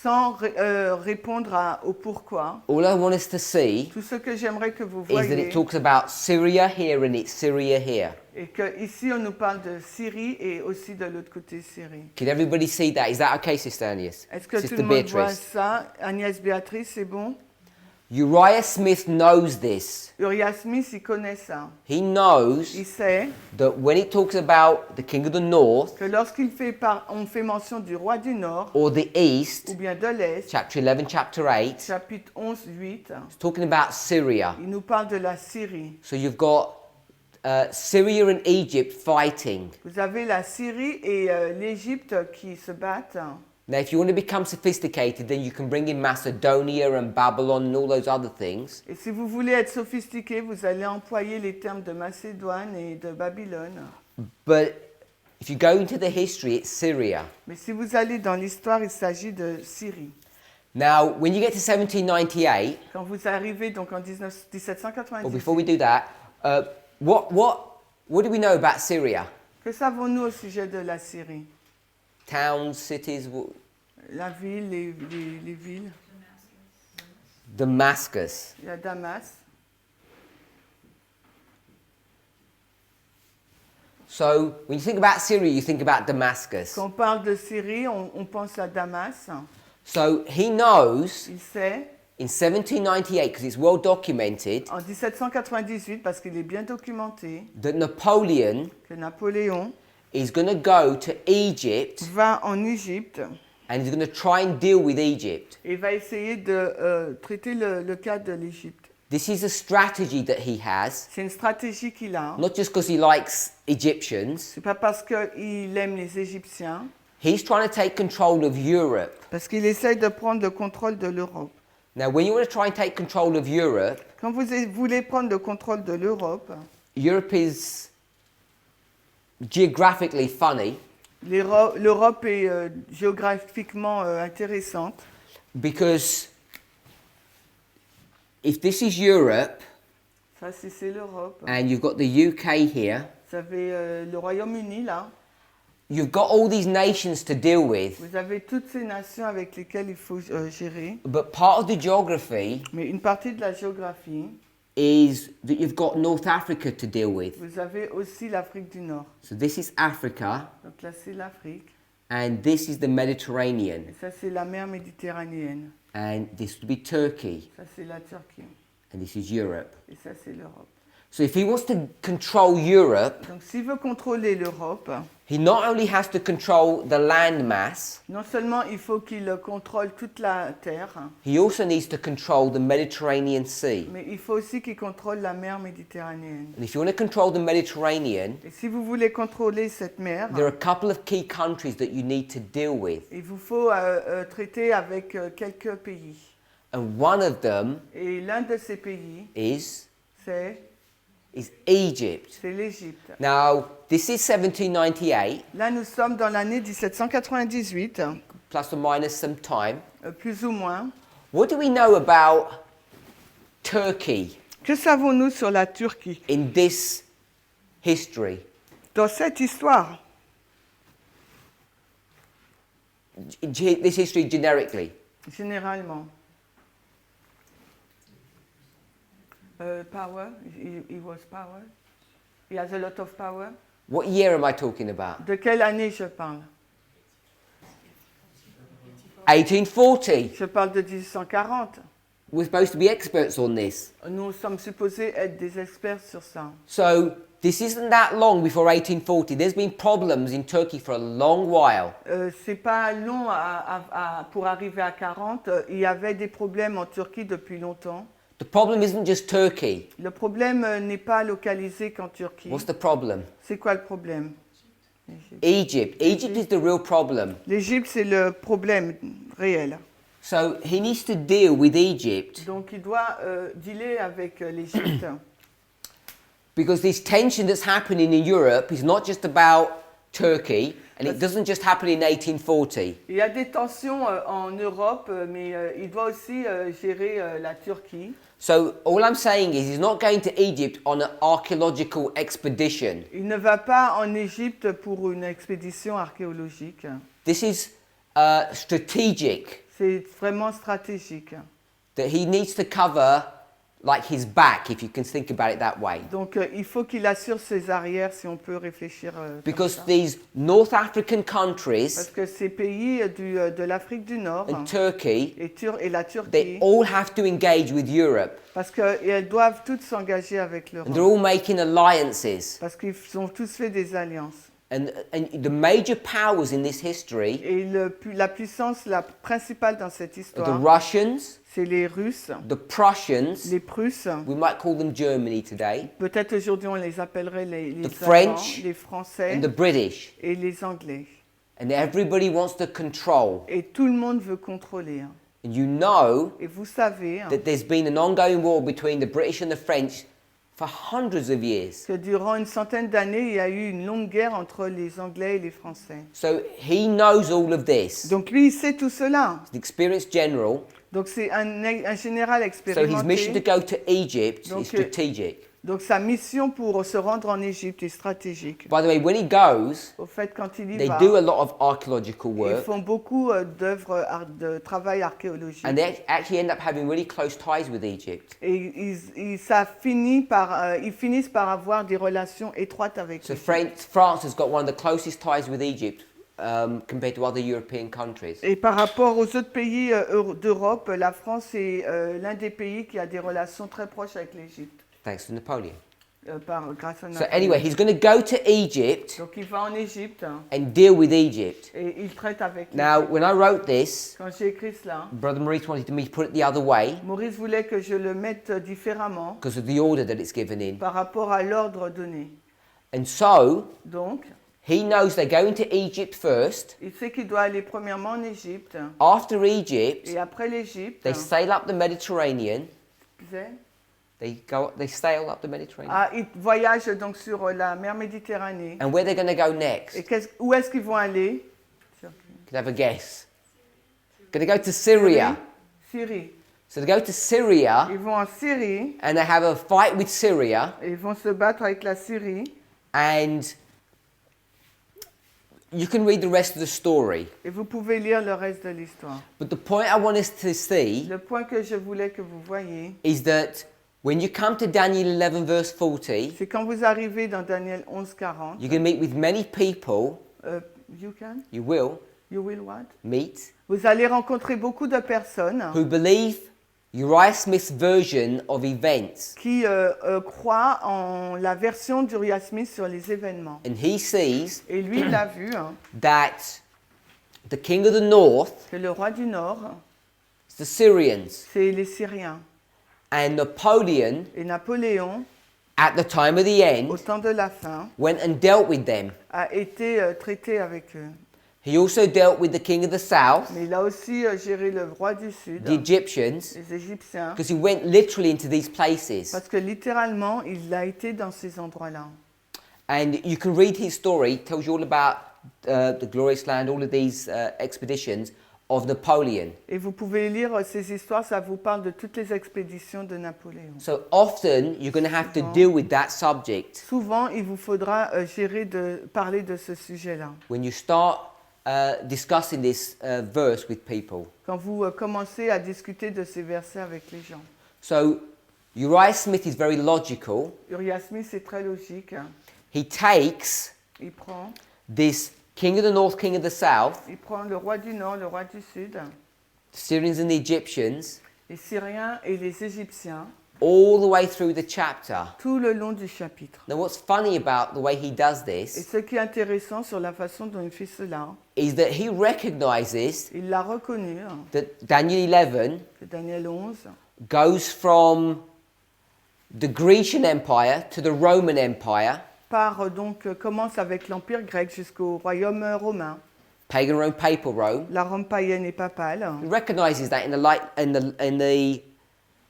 Sans répondre au pourquoi, all I want us to see tout ce que j'aimerais que vous is that voyez, it talks about Syria here and it's Syria here. et qu'ici on nous parle de Syrie et aussi de l'autre côté Syrie. Can everybody see that? Is that okay, Sister Agnes? Est-ce que tout Sister le monde voit Beatrice? ça? Agnès Béatrice, c'est bon? Uriah Smith knows this. Uriah Smith, il connaît ça. He knows Il sait that when it talks about the king of the north que on fait mention du roi du Nord or the east, ou bien de l'Est, chapter 11, chapter 8, chapitre 11, 8, it's talking about Syria. il nous parle de la Syrie. So you've got Syria and Egypt fighting. Vous avez la Syrie et l'Égypte qui se battent. Now, if you want to become sophisticated, then you can bring in Macedonia and Babylon and all those other things. Et si vous voulez être sophistiqué, vous allez employer les termes de Macédoine et de Babylone. But if you go into the history, it's Syria. Mais si vous allez dans l'histoire, il s'agit de Syrie. Now, when you get to 1798, Quand vous arrivez donc en or 1798, before we do that, what do we know about Syria? que savons-nous au sujet de la Syrie? Towns, cities, La ville, les villes. Damascus. Il y a Damas. So when you think about Syria, you think about Damascus. Quand on parle de Syrie, on pense à Damas. So he knows Il sait, in 1798, because it's well documented, en 1798, parce qu'il est bien documenté, that Napoleon que Napoléon is going to go to Egypt va en Égypte and he's going to try and deal with Egypt. et va essayer de traiter le cas de l'Égypte. This is a strategy that he has, C'est une stratégie qu'il a. not just because he likes Egyptians. C'est pas parce qu'il aime les Égyptiens, He's trying to take control of Europe. parce qu'il essaye de prendre le contrôle de l'Europe. Now, when you want to try and take control of Europe, Quand vous voulez prendre le contrôle de l'Europe, Europe is geographically funny l'Europe est géographiquement intéressante. because if this is Europe Ça, c'est l'Europe. and you've got the UK here, Vous avez le Royaume-Uni là. you've got all these nations to deal with, Vous avez toutes ces nations avec lesquelles il faut gérer. but part of the geography Mais une partie de la géographie, is that you've got North Africa to deal with. vous avez aussi l'Afrique du Nord. So this is Africa Donc là, c'est l'Afrique. and this is the Mediterranean Et ça, c'est la mer Méditerranéenne. and this would be Turkey Ça, c'est la Turquie. and this is Europe. Et ça, c'est l'Europe. So if he wants to control Europe, Donc s'il veut contrôler l'Europe, he not only has to control the land mass, non seulement il faut qu'il contrôle toute la terre, he also needs to control the Mediterranean Sea. mais il faut aussi qu'il contrôle la mer Méditerranéenne. And if you want to control the Mediterranean, Et si vous voulez contrôler cette mer, there are a couple of key countries that you need to deal with. il vous faut traiter avec quelques pays. And one of them Et l'un de ces pays, is c'est Egypt. l'Égypte. Now, this is 1798, Là, nous sommes dans l'année 1798, plus or minus some time. plus ou moins. What do we know about Turkey Que savons-nous sur la Turquie in this history? dans cette histoire? this history generically? Généralement. Power. He was power. He has a lot of power. What year am I talking about? De quelle année je parle? 1840. Je parle de 1840. We're supposed to be experts on this. Nous sommes supposés être des experts sur ça. So this isn't that long before 1840. There's been problems in Turkey for a long while. C'est pas long pour arriver à 40. Il y avait des problèmes en Turquie depuis longtemps. The problem isn't just Turkey. Le problème n'est pas localisé qu'en Turquie. What's the problem? C'est quoi le problème? Egypt. Egypt is the real problem. L'Égypte, c'est le problème réel. So he needs to deal with Egypt Donc il doit dealer avec l'Égypte. because this tension that's happening in Europe is not just about Turkey, and it doesn't just happen in 1840. Il y a des tensions en Europe, mais il doit aussi gérer la Turquie. So all I'm saying is he's not going to Egypt on an archaeological expedition. Il ne va pas en Égypte pour une expédition archéologique. This is strategic, C'est vraiment stratégique. that he needs to cover like his back, if you can think about it that way. Donc il faut qu'il assure ses arrières, si on peut réfléchir comme Because ça. these North African Parce countries que ces pays de l'Afrique du Nord and Turkey, et la they Turquie, all have to engage with Europe. parce qu'elles doivent toutes s'engager avec And l'Europe. they're all making alliances. Parce qu'ils ont tous fait des alliances. And the major powers in this history Et la puissance la principale dans cette are the histoire, Russians, c'est les Russes, the Prussians, les Prusses. we might call them Germany today, Peut-être aujourd'hui on les appellerait les The Allemands, French les Français and the British. et les Anglais. And everybody wants to control. Et tout le monde veut contrôler. And you know Et vous savez that there's been an ongoing war between the British and the French for hundreds of years. que durant une centaine d'années, il y a eu une longue guerre entre les Anglais et les Français. So he knows all of this. Donc lui, il sait tout cela. He's an experienced general. Donc c'est un général So his mission to expérimenté. go to Egypt Donc, is strategic. Donc sa mission pour se rendre en Égypte est stratégique. By the way, when he goes, Au fait, quand il y they va, do a lot of archaeological ils work. font beaucoup d'œuvres de travail archéologique. And they actually end up having really close ties with Egypt. Et ils finissent par avoir des relations étroites avec So eux. France has got one of the closest ties with Egypt compared to other European countries. Et par rapport aux autres pays d'Europe, la France est l'un des pays qui a des relations très proches avec l'Égypte, Thanks to Napoleon. grâce à So Napoléon. anyway, he's going to go to Egypt Donc il va en Égypte and deal with Egypt. et il traite avec Now, l'Égypte. when I wrote this, Quand j'ai écrit cela, Brother Maurice wanted me to put it the other way Maurice voulait que je le mette différemment because of the order that it's given in. par rapport à l'ordre donné. And so, Donc, he knows they're going to Egypt first. il sait qu'il doit aller premièrement en Égypte After Egypt, et après l'Égypte, they sail up the Mediterranean. c'est- They sail up the Mediterranean. ils voyagent donc sur la mer Méditerranée. And where they're going to go next? Et où est-ce qu'ils vont aller? You can have a guess. Going to go to Syria. Syrie. So they go to Syria Ils vont en Syrie, and they have a fight with Syria, et ils vont se battre avec la Syrie. and you can read the rest of the story. Et vous pouvez lire le reste de l'histoire. But the point I want us to see Le point que je voulais que vous voyiez, is that when you come to Daniel 11 verse 40, c'est quand vous arrivez dans Daniel 11:40. you're going to meet with many people. You will You will what? meet Vous allez rencontrer beaucoup de personnes who believe Uriah Smith's version of events. qui croient en la version d'Uriah Smith sur les événements. And he sees Et lui, il a vu that the king of the north que le roi du Nord, is the Syrians, c'est les Syriens. and Napoleon, Et Napoléon, at the time of the au end, temps de la fin, went and dealt with them. a été traité avec eux. He also dealt with the king of the south, Mais il a aussi géré le roi du Sud, the Egyptians, les Égyptiens, because he went literally into these places. parce que littéralement, il a été dans ces endroits-là. And you can read his story, it tells you all about the glorious land, all of these expeditions of Napoleon. Et vous pouvez lire ces histoires, ça vous parle de toutes les expéditions de Napoléon. So often you're going to have to deal with that subject. Souvent, il vous faudra parler de ce sujet-là. When you start discussing this verse with people. quand vous commencez à discuter de ces versets avec les gens. So Uriah Smith is very logical. Uriah Smith, c'est très logique. Hein. He takes Il prend this king of the north, king of the south, le roi du nord, le roi du sud, the Syrians and the Egyptians, les Syriens et les Égyptiens, all the way through the chapter. tout le long du chapitre. Now, what's funny about the way he does Et this ce qui est intéressant sur la façon dont il fait cela, is that he recognizes il l'a reconnu, hein, that Daniel 11 que Daniel 11 goes from the Grecian Empire to the Roman Empire, commence avec l'Empire grec jusqu'au royaume romain, pagan Rome, papal Rome. la Rome païenne et papale. He recognizes that in the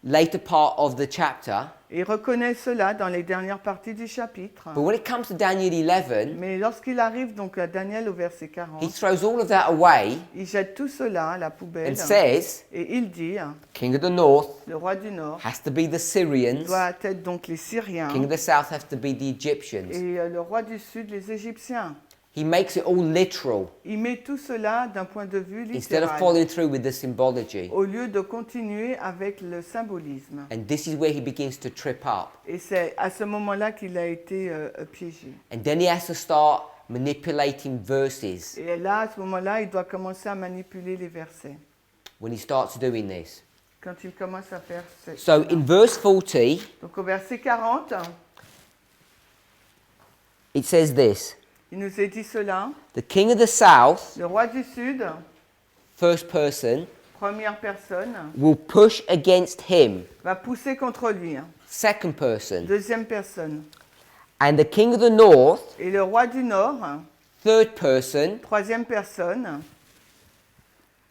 later part of the chapter. Et il reconnaît cela dans les dernières parties du chapitre. But when it comes to Daniel 11, Mais lorsqu'il arrive donc à Daniel au verset 40, he throws all of that away il jette tout cela à la poubelle and says, et il dit, King of the north le roi du nord has to be the Syrians, doit être donc les Syriens king of the south has to be the Egyptians. et le roi du sud les Égyptiens. He makes it all literal Il met tout cela d'un point de vue instead of littéral following through with the symbology. au lieu de continuer avec le symbolisme. And this is where he begins to trip up. Et c'est à ce moment-là qu'il a été piégé. And then he has to start manipulating verses Et là, à ce moment-là, il doit commencer à manipuler les versets. when he starts doing this. Quand il commence à faire ce... So in verse 40, Donc au verset 40, it says this. il nous est dit cela. The king of the south, Le roi du sud, first person, première personne, will push against him, va pousser contre lui. second person. Deuxième personne. And the king of the north, Et le roi du nord, third person, troisième personne,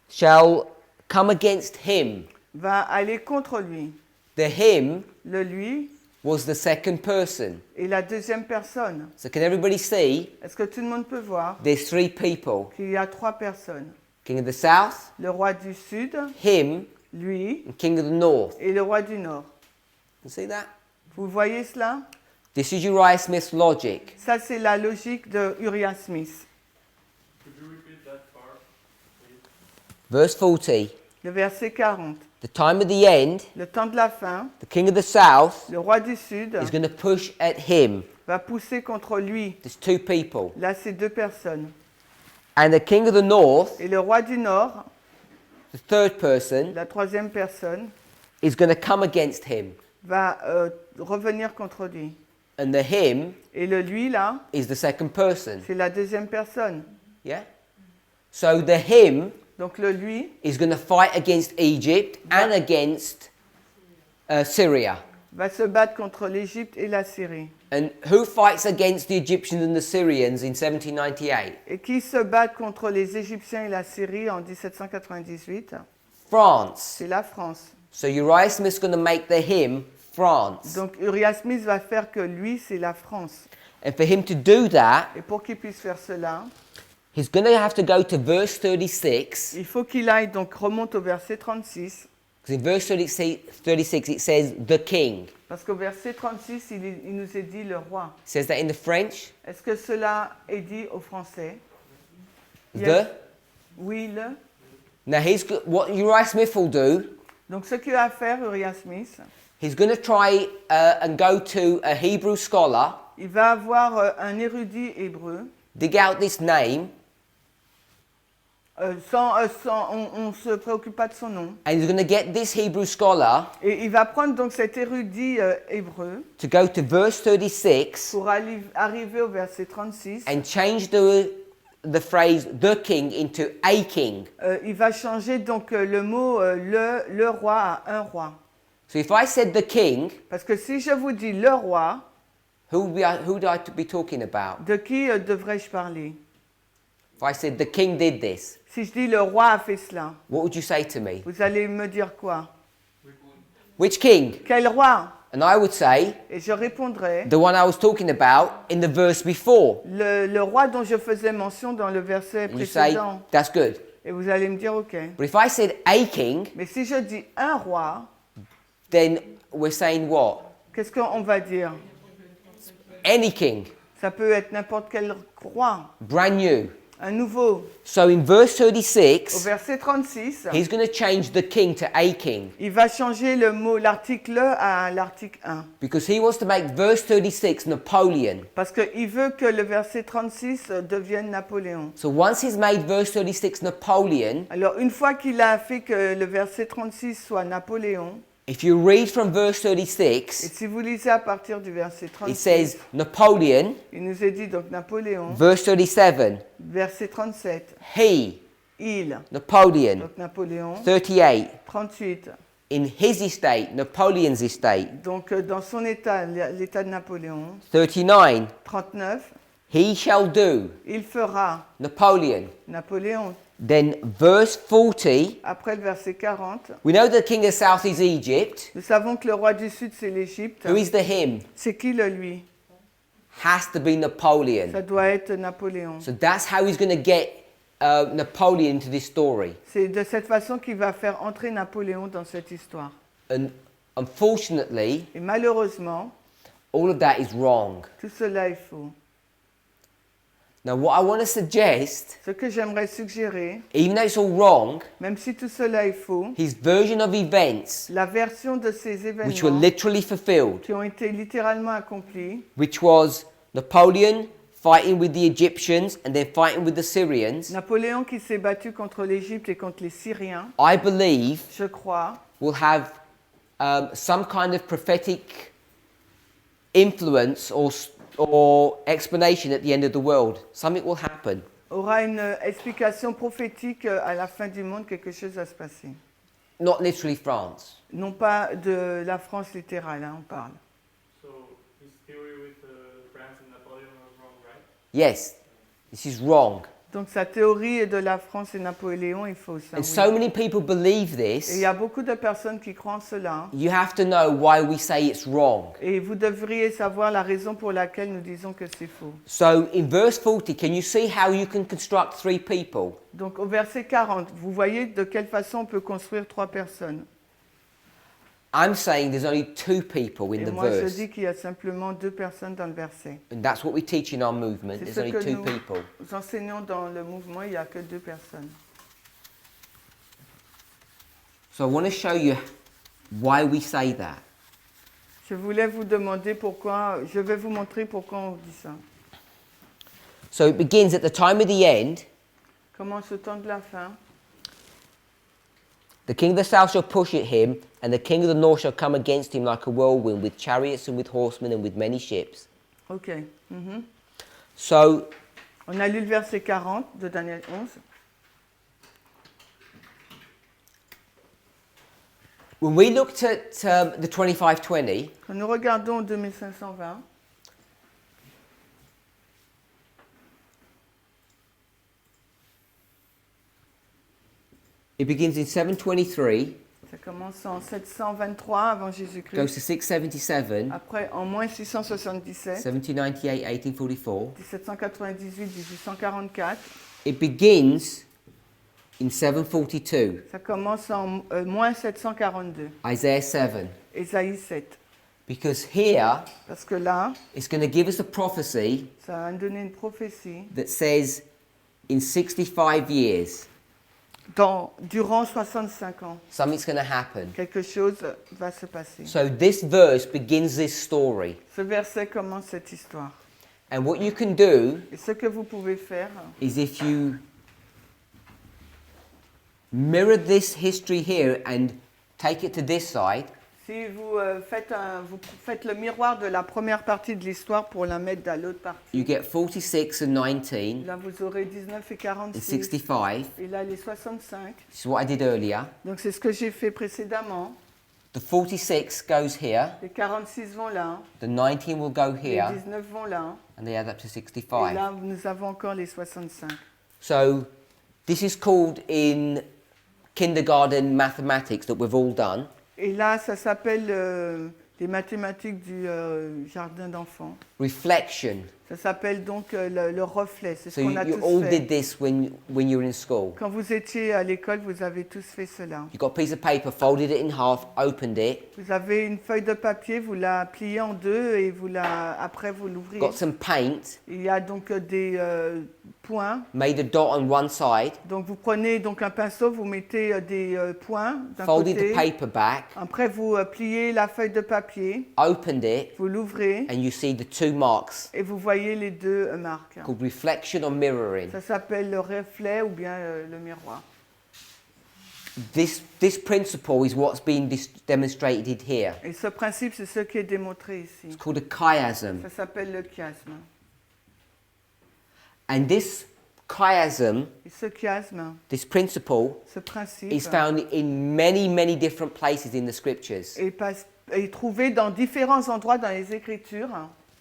shall come against him. va aller contre lui. The him Le lui was the second person. et la deuxième personne. So can everybody see? Est-ce que tout le monde peut voir There's three people. qu'il y a trois personnes? King of the south, Le roi du sud, him, lui, and king of the north. et le roi du nord. You see that? Vous voyez cela? This is Uriah Smith's logic. Ça, c'est la logique de Uriah Smith. Could you repeat that part, please? Verse 40. Le verset 40. The time of the end, Le temps de la fin, the king of the south le roi du sud is going to push at him. va pousser contre lui. There's two people. Là, c'est deux personnes. And the king of the north, Et le roi du nord, the third person, la troisième personne, is going to come against him. va revenir contre lui. And the him Et le lui, là, is the second person. c'est la deuxième personne. Yeah? So the him Donc le lui is going to fight against Egypt and against Syria. va se battre contre l'Égypte et la Syrie. And who fights against the Egyptians and the Syrians in 1798? Et qui se battent contre les Égyptiens et la Syrie en 1798? France. C'est la France. So Uriah Smith's going to make the him France. Donc Uriah Smith va faire que lui, c'est la France. And for him to do that, Et pour qu'il puisse faire cela, he's going to have to go to verse 36. il faut qu'il aille, donc remonte au verset 36, Because in verse 36 it says the king. parce qu'au verset 36, il nous est dit le roi. It says that in the French. Est-ce que cela est dit au français? The. Oui, le. Now what Uriah Smith will do, Donc ce qu'il va faire, Uriah Smith, he's going to try and go to a Hebrew scholar, il va avoir un érudit hébreu, dig out this name, on ne se préoccupe pas de son nom, and he's going to get this Hebrew scholar et il va prendre donc cet érudit hébreu to go to verse 36 pour arriver au verset 36. and change the phrase the king into a king. Il va changer donc le mot le roi à un roi. So if I said the king, Parce que si je vous dis le roi, who would I be talking about? de qui devrais-je parler? If I said the king did this, Si je dis le roi a fait cela, what would you say to me? vous allez me dire quoi? Which king? Quel roi? And I would say Et je répondrai, the one I was talking about in the verse before. le roi dont je faisais mention dans le verset And you say, précédent. that's good. Et vous allez me dire, ok. But if I said a king, Mais si je dis un roi, then we're saying what? qu'est-ce qu'on va dire? Any king, Ça peut être n'importe quel roi. brand new. À nouveau, So in verse au 36, verset 36, he's going to change the king to a king il va changer le mot, l'article à l'article 1. because he wants to make verse 36 Napoleon. Parce qu'il veut que le verset 36 devienne Napoléon. So once he's made verse 36 Napoleon, Alors, une fois qu'il a fait que le verset 36 soit Napoléon, if you read from verse et 36, si vous lisez à partir du verset it 36, says Napoleon, il nous est dit donc Napoléon, verse 37, verset 37, he, il, Napoleon, donc Napoléon, 38, 38, in his estate, Napoleon's estate, donc dans son état, l'état de Napoléon, 39, 39, he shall do, il fera Napoleon. Napoléon. Then verse 40, Après le verset 40, we know the king of the south is Egypt. nous savons que le roi du sud c'est l'Égypte. Who is the him? C'est qui le lui? Has to be Napoleon. Ça doit être Napoléon. So that's how he's going to get Napoleon into this story. C'est de cette façon qu'il va faire entrer Napoléon dans cette histoire. And unfortunately, Et malheureusement, all of that is wrong. tout cela est faux. Now, what I want to suggest, Ce que j'aimerais suggérer, even though it's all wrong, même si tout cela est faux, his version of events, la version de ces which were événements literally fulfilled, qui ont été littéralement accomplis, which was Napoleon fighting with the Egyptians and then fighting with the Syrians, Napoléon qui s'est battu contre l'Égypte et contre les Syriens, I believe je crois, will have some kind of prophetic influence or explanation at the end of the world. Something will happen. aura une explication prophétique à la fin du monde, quelque chose va se passer. Not literally France. Non pas de la France littérale, hein, on parle. So his theory with France and Napoleon was wrong, right? Yes, this is wrong. Donc sa théorie de la France et Napoléon est fausse. Hein, And oui. so many people believe Et il this. y a beaucoup de personnes qui croient en cela. You have to know why we say it's wrong. Et vous devriez savoir la raison pour laquelle nous disons que c'est faux. So in verse 40, can you see how you can construct three people? Donc au verset 40, vous voyez de quelle façon on peut construire trois personnes. I'm saying there's only two people in Et the moi je verse. dis qu'il y a simplement deux personnes dans le verset. And that's what we teach in our movement. C'est There's ce only que two nous people. enseignons dans le mouvement, il n'y a que deux personnes. So I want to show you why we say that. Je voulais vous demander pourquoi, je vais vous montrer pourquoi on dit ça. So it begins at the time of the end. Commence au temps de la fin. The king of the south shall push at him, and the king of the north shall come against him like a whirlwind, with chariots and with horsemen and with many ships. Ok. Mhm. So On a lu le verset 40 de Daniel 11. when we looked at the 2520, Quand nous regardons 2520, it begins in 723, ça commence en 723 avant goes Jésus-Christ. to 677, Après, en moins 677, 1798, 1844. 1798, 1844, It begins in 742, ça commence en moins 742, Isaiah 7. Ésaïe 7. Because here, Parce que là, it's going to give us a prophecy ça va nous donner une prophétie. that says in 65 years, Durant 65 ans, something's going to happen. quelque chose va se passer. So this verse begins this story. Ce verset commence cette histoire. And what you can do Et ce que vous pouvez faire, is if you mirror this history here and take it to this side, si vous, vous faites le miroir de la première partie de l'histoire pour la mettre dans l'autre partie, you get 46 and 19 là vous aurez 19 et and 46, 65. et là les 65. This is what I did earlier. Donc c'est ce que j'ai fait précédemment. The 46 goes here, Les 46 vont là, the 19 will go les here, 19 vont là, and they add up to et 65. là nous avons encore les 65. So this is called in kindergarten mathematics that we've all done. Et là, ça s'appelle les mathématiques du jardin d'enfants. Reflection. Ça s'appelle donc le reflet. C'est ce So you, qu'on a you tous all fait. did this when you were in school. Quand vous étiez à l'école, vous avez tous fait cela. You got a piece of paper, folded it in half, opened it, Vous avez une feuille de papier, vous la pliez en deux et après vous l'ouvrez. got some paint, Il y a donc des points. made a dot on one side, Donc vous prenez donc un pinceau, vous mettez des points d'un folded côté. the paper back, Après vous pliez la feuille de papier, opened it, vous l'ouvrez and you see the two marks et vous voyez les deux marques. called reflection or mirroring. Ça s'appelle le reflet ou bien le miroir. This principle is what's being demonstrated here. Et ce principe, c'est ce qui est démontré ici. It's called a chiasm. Ça s'appelle le chiasme. And this chiasm, Et ce chiasme, this principle, ce principe, is found in many, many different places in the scriptures. est trouvé dans différents endroits dans les Écritures.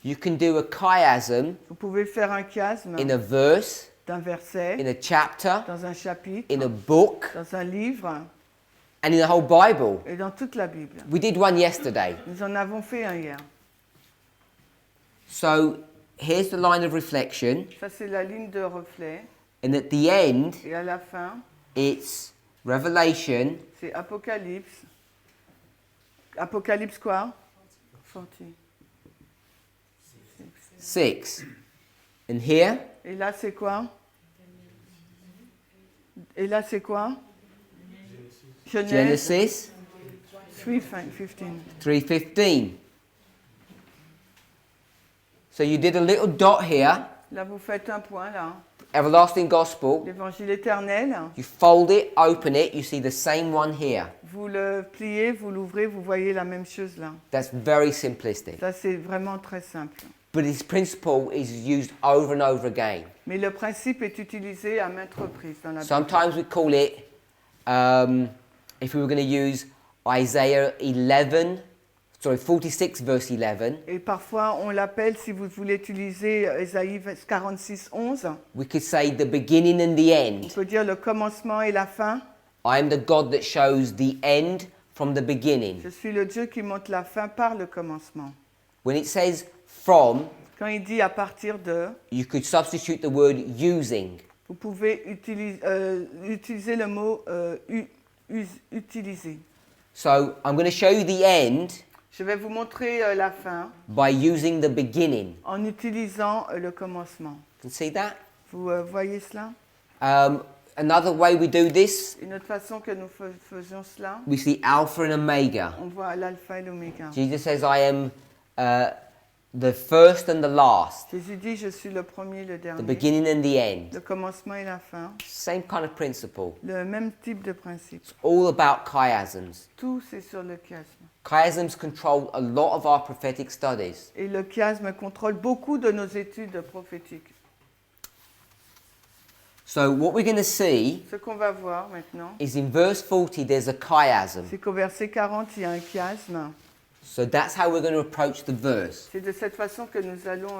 You can do a chiasm Vous pouvez faire un chiasme in a verse, d'un verset, in a chapter, dans un chapitre, in a book, dans un livre and in the whole Bible. et dans toute la Bible. We did one yesterday. Nous en avons fait un hier. So here's the line of reflection, Ça, c'est la ligne de reflet. and at the end, Et à la fin, it's Revelation c'est Apocalypse. Apocalypse quoi 40. 6. And here, Et là, c'est quoi Et là, c'est quoi Genèse Genesis 3:15. 3:15. So you did a little dot here, Là, vous faites un point, là. everlasting gospel. L'évangile éternel. You fold it, open it, you see the same one here. Vous le pliez, vous l'ouvrez, vous voyez la même chose là. That's very simplistic. Ça, c'est vraiment très simple. But this principle is used over and over again. Mais le principe est utilisé à maintes reprises dans la Bible. Sometimes we call it, if we were going to use Isaiah 46 verse 11, Et parfois, on l'appelle, si vous voulez utiliser Ésaïe 46, 11, we could say the beginning and the on end. peut dire le commencement et la fin. I am the God that shows the end from the beginning. Je suis le Dieu qui montre la fin par le commencement. When it says from, Quand il dit à partir de, you could substitute the word using. vous pouvez utiliser le mot utiliser. So I'm going to show you the end Je vais vous montrer la fin by using the beginning. en utilisant le commencement. You can see that? Vous voyez cela? Another way we do this, Une autre façon que nous faisions cela, we see Alpha and Omega. on voit l'alpha et l'oméga. Jesus says, I am the first and the last, Jésus dit, je suis le premier, le the dernier, beginning and the end. le commencement et la fin. Same kind of principle. Le même type de principe. It's all about chiasms. Tout, c'est sur le chiasme. Chiasms control a lot of our prophetic studies. Et le chiasme contrôle beaucoup de nos études prophétiques. So what we're going to see Ce qu'on va voir maintenant, is in verse 40 there's a chiasm. c'est qu'au verset 40, il y a un chiasme. So that's how we're going to approach the verse. C'est de cette façon que nous allons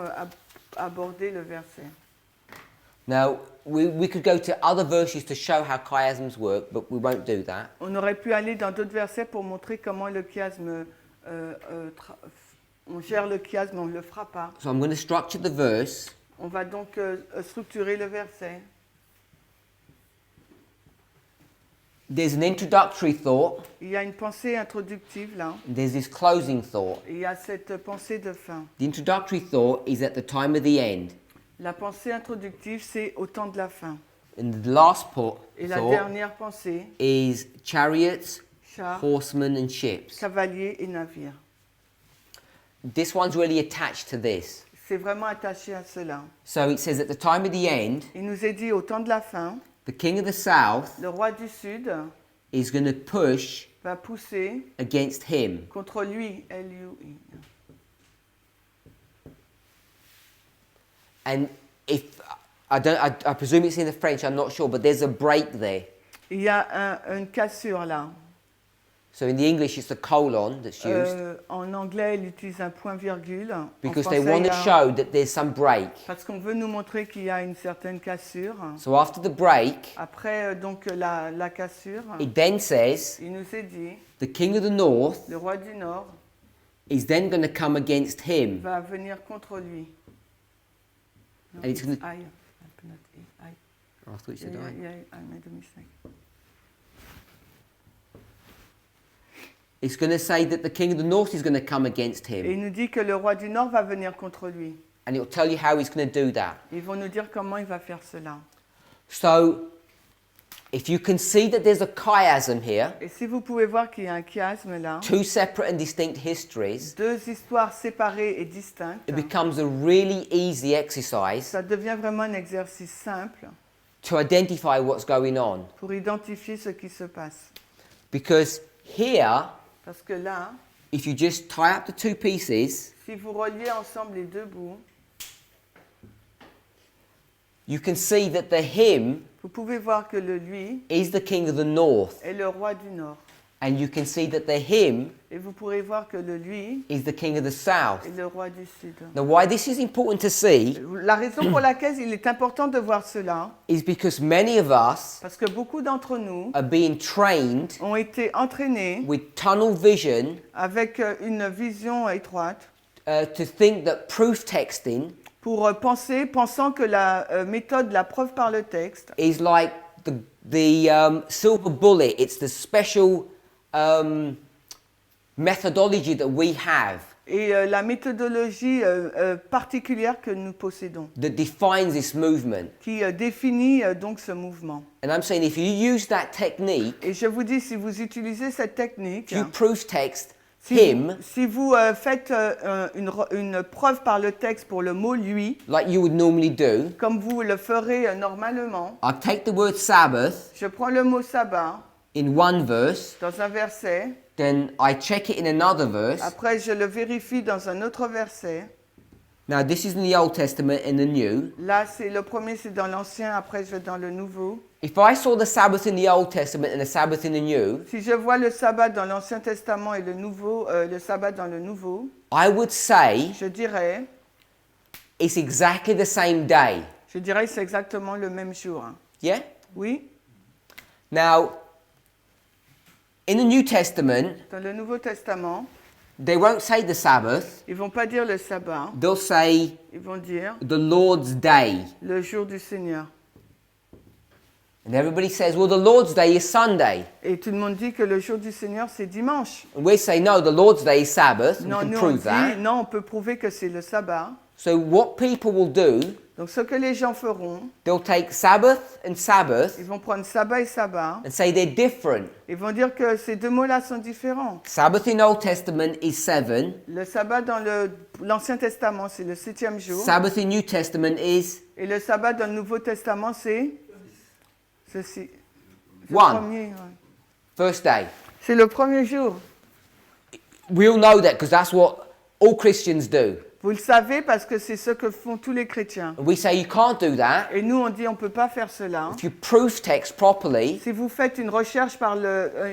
aborder le verset. Now, we could go to other verses to show how chiasms work, but we won't do that. On aurait pu aller dans d'autres versets pour montrer comment le chiasme, on gère le chiasme, on ne le fera pas. So I'm going to structure the verse. On va donc structurer le verset. There's an introductory thought, Il y a une pensée introductive là, and there's this closing thought. et il y a cette pensée de fin. The introductory thought is at the time of the end, La pensée introductive, c'est au temps de la fin. and the last Et la thought dernière pensée, is chariots, chars, horsemen, and ships. cavaliers et navires. This one's really attached to this. C'est vraiment attaché à cela. So it says at the time of the end, Il nous est dit au temps de la fin, the king of the south le roi du Sud is going to push va pousser against him. contre lui, L-U-I. And if I presume it's in the French, I'm not sure, but there's a break there. Il y a une cassure là. So in the English, it's a colon that's used En anglais, il utilise un point-virgule. En because they français, want il y to a- show that there's some break. Parce qu'on veut nous montrer qu'il y a une certaine cassure. So after the break, Après donc la cassure, it then says il nous est dit, the king of the north le roi du Nord is then going to come against him. va venir contre lui. No, And it's it's gonna- I, not I. I thought you said Yeah, I. yeah, I made a mistake. It's going to say that the king of the north is going to come against Et him. il nous dit que le roi du Nord va venir contre lui. And it will tell you how he's going to do that. Ils vont nous dire comment il va faire cela. So, if you can see that there's a chiasm here, Et si vous pouvez voir qu'il y a un chiasme là, two separate and distinct histories, deux histoires séparées et distinctes, it becomes a really easy exercise ça devient vraiment un exercice simple to identify what's going on. pour identifier ce qui se passe. Because here, Parce que là, if you just tie up the two pieces, si vous reliez ensemble les deux bouts, you can see that the him vous pouvez voir que le lui is the king of the north. est le roi du nord. And you can see that the him Et vous pourrez voir que le lui is the king of the south. est le roi du sud. Now, why this is important to see La raison pour laquelle il est important de voir cela, is because many of us parce que beaucoup d'entre nous are being trained ont été entraînés with tunnel vision avec une vision étroite to think that proof texting pour pensant que la méthode, la preuve par le texte, is like the silver bullet. It's the special methodology that we have est la méthodologie particulière que nous possédons, that defines this movement. qui définit donc ce mouvement. And I'm saying if you use that technique, Et je vous dis, si vous utilisez cette technique, if you proof text si him vous faites une preuve par le texte pour le mot lui, like you would normally do, comme vous le ferez normalement, I take the word Sabbath je prends le mot sabbat in one verse, dans un verset, then I check it in another verse. après je le vérifie dans un autre verset. Now this is in the Old Testament and the New. Là, le premier, c'est dans l'Ancien, après je vais dans le Nouveau. If I saw the Sabbath in the Old Testament and the Sabbath in the New, Si je vois le sabbat dans l'Ancien Testament et le sabbat dans le Nouveau, I would say je dirais it's exactly the same day. que c'est exactement le même jour. Yeah? Oui, Now, in the New Testament, dans le Nouveau Testament, they won't say the Sabbath, ils vont pas dire le sabbat, they'll say ils vont dire the Lord's Day. le jour du Seigneur. And everybody says, well, the Lord's Day is Sunday. Et tout le monde dit que le jour du Seigneur, c'est dimanche. And we say, no, the Lord's Day is Sabbath. We Non, can nous on prove dit, that. non, on peut prouver que c'est le sabbat. So what people will do, Donc ce que les gens feront, they'll take Sabbath and Sabbath ils vont prendre sabbat et sabbat. and say they're different. Ils vont dire que ces deux mots-là sont différents. Sabbath in Old Testament is 7. Le sabbat dans l'Ancien Testament, c'est le 7e jour. Sabbath in New Testament is Et le sabbat dans le Nouveau Testament, c'est ceci. C'est le One. premier, ouais. first day. C'est le premier jour. We all know that because that's what all Christians do. Vous le savez parce que c'est ce que font tous les chrétiens. And we say you can't do that. Et nous, on dit on ne peut pas faire cela. If you proof text properly, Si vous faites une recherche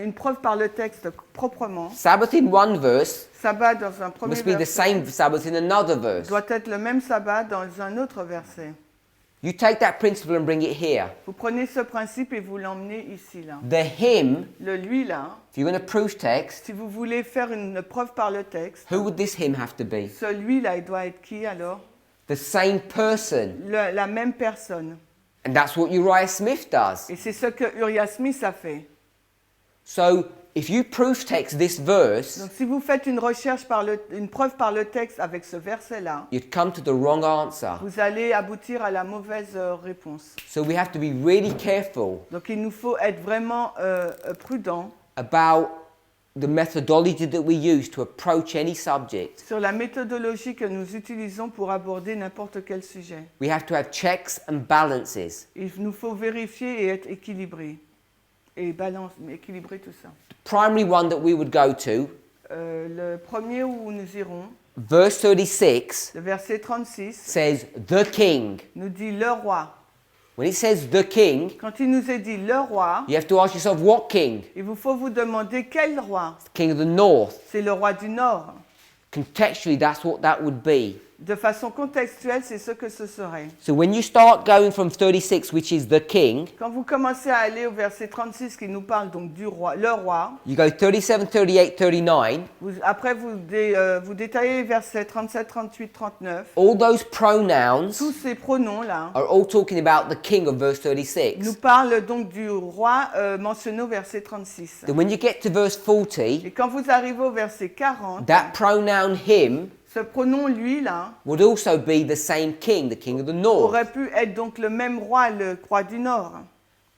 une preuve par le texte proprement, Sabbath in one verse sabbat dans un premier must be the verset same Sabbath in another verse. doit être le même sabbat dans un autre verset. You take that principle and bring it here. Vous prenez ce principe et vous l'emmenez ici, là. The him, Le lui, là, if you're going to proof text, si vous voulez faire une preuve par le texte, who would this him have to be? celui-là, il doit être qui alors? The same person. La même personne. And that's what Uriah Smith does. Et c'est ce que Uriah Smith a fait. So if you proof text this verse, Donc si vous faites une recherche une preuve par le texte avec ce verset-là, you'd come to the wrong answer. vous allez aboutir à la mauvaise réponse. So we have to be really careful Donc il nous faut être vraiment prudent about the methodology that we use to approach any subject. sur la méthodologie que nous utilisons pour aborder n'importe quel sujet. We have to have checks and balances. Il nous faut vérifier et être équilibré. Et équilibrer tout ça. The primary one that we would go to, Le premier où nous irons, verse 36, le verset 36, says the king. nous dit le roi. When it says the king, Quand il nous est dit le roi, you have to ask yourself, what king? il vous faut vous demander quel roi. The king of the north. C'est le roi du Nord. Contextually, that's what that would be. De façon contextuelle, c'est ce que ce serait. So when you start going from 36, which is the king, Quand vous commencez à aller au verset 36 qui nous parle donc du roi, le roi, you go 37, 38, 39, après vous détaillez les versets 37, 38, 39. all those pronouns Tous ces pronoms-là are all talking about the king of verse 36. nous parlent donc du roi mentionné au verset 36. Then when you get to verse 40, Et quand vous arrivez au verset 40, that pronoun him Ce pronom lui là would also be the same king, the king of the north. aurait pu être donc le même roi, le roi du Nord.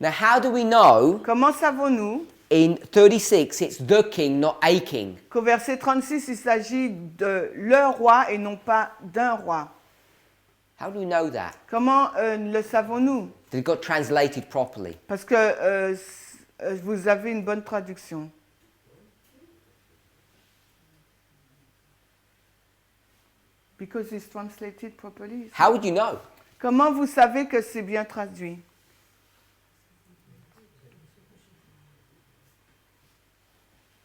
Now, how do we know Comment savons-nous in 36 it's the king, not a king? qu'au verset 36 il s'agit de le roi et non pas d'un roi? How do we know that? Comment le savons-nous? That it got translated properly? Parce que vous avez une bonne traduction. Because it's translated properly. How would you know? Comment vous savez que c'est bien traduit?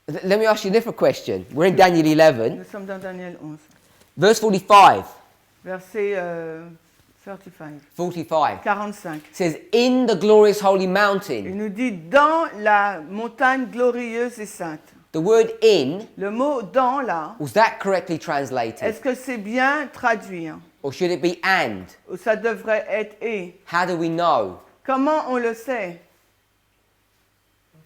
Let me ask you a different question. We're in Daniel 11, Nous sommes dans Daniel 11, verse 45. verset 35, 45 45. says, "In the glorious holy Il mountain." nous dit dans la montagne glorieuse et sainte. The word "in," Le mot dans là, was that correctly translated, est-ce que c'est bien traduit? or should it be "and"? Ou ça devrait être et? How do we know? Comment on le sait?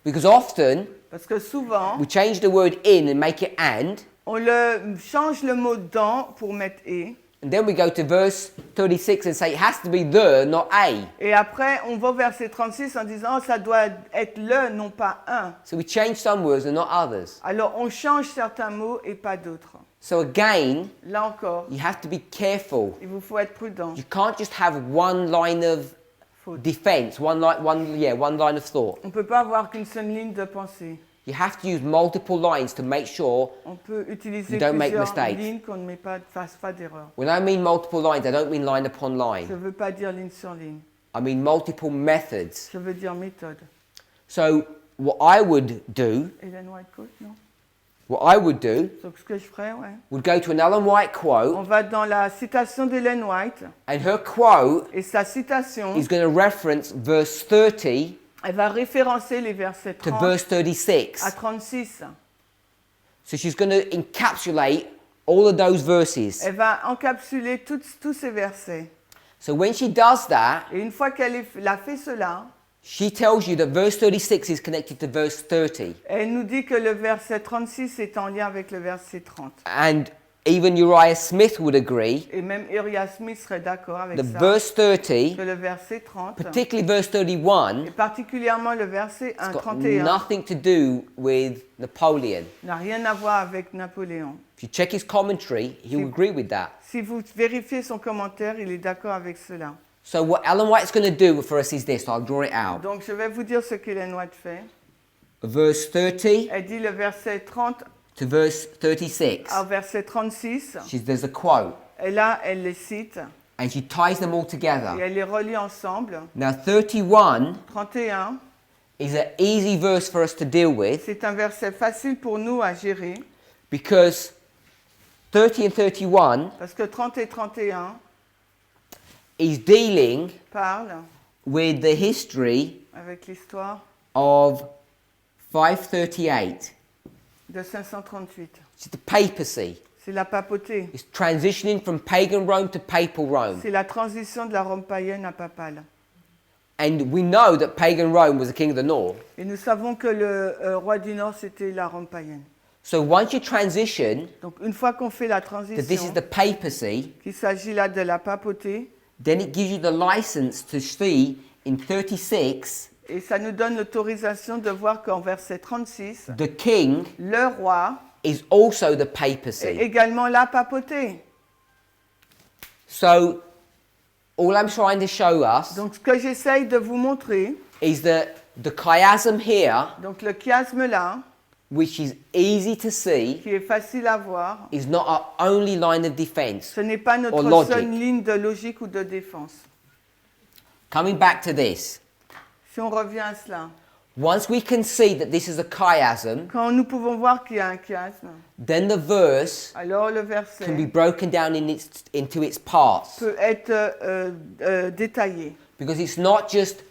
Because often Parce que souvent, we change the word "in" and make it "and," on le change le mot dans pour mettre et. and then we go to verse 36 and say it has to be the, not a. Et après, on va au verset 36 en disant oh, ça doit être le, non pas un. So we change some words and not others. Alors on change certains mots et pas d'autres. So again, Là encore, you have to be careful. il vous faut être prudent. You can't just have one line of Faute. defense, one line of thought. On ne peut pas avoir qu'une seule ligne de pensée. You have to use multiple lines to make sure. On peut utiliser You don't make plusieurs mistakes. lignes qu'on ne fasse pas d'erreur. When I mean multiple lines, I don't mean line upon Je line. ne veux pas dire ligne sur ligne. I mean multiple methods. Je veux dire méthode. So what I would do, Ellen Whitecoat, non? Donc ce que je ferais, ouais. would go to an Ellen White On quote, va dans la citation d'Ellen White. and her quote Et sa citation, is going to reference verse 30 elle va référencer les versets to 30 verse 36. à 36. So she's going to encapsulate all of those verses. Elle va encapsuler tous ces versets. So when she does that, Et une fois qu'elle a fait cela, she tells you that verse 36 is connected to verse 30. elle nous dit que le verset 36 est en lien avec le verset 30. And even Uriah Smith would agree Et même Uriah Smith serait d'accord avec that ça. verse 30, Que le verset 30, particularly verse 31, et particulièrement le verset 1, it's got 31, nothing to do with Napoleon. n'a rien à voir avec Napoléon. If you check his commentary, he will agree with that. Si vous vérifiez son commentaire, il est d'accord avec cela. So what Ellen White's going to do for us is this. I'll draw it out. Donc je vais vous dire ce qu'Ellen White fait. Verse 30 Elle dit le verset 30 to verse 36. au verset 36. There's a quote, Et là, elle les cite and she ties them all et together. elle les relie ensemble. Now 31 31, is an easy verse for us to deal with c'est un verset facile pour nous à gérer because 30 and 31 parce que 30 et 31 is dealing parlent with the history avec l'histoire of 538. de 538. It's the papacy. C'est la papauté. It's transitioning from pagan Rome to papal Rome. C'est la transition de la Rome païenne à papale. And we know that pagan Rome was the king of the north. Et nous savons que le roi du Nord, c'était la Rome païenne. So once you transition, Donc une fois qu'on fait la that this is transition, the papacy, qu'il s'agit là de la papauté, then it gives you the license to see in 36 et ça nous donne l'autorisation de voir qu'en verset 36, the king le roi is also the est papacy. également la papauté. So all I'm trying to show us Donc ce que j'essaye de vous montrer, is that the chiasm here, donc le chiasme là, which is easy to see, qui est facile à voir, is not our only line of defense. ce n'est pas Or notre logic. seule ligne de logique ou de défense. Coming back to this, Si on revient à cela, once we can see that this is a chiasm, quand nous pouvons voir qu'il y a un chiasme, then the verse alors le can be verset broken down into its parts. peut être détaillé. Because it's not just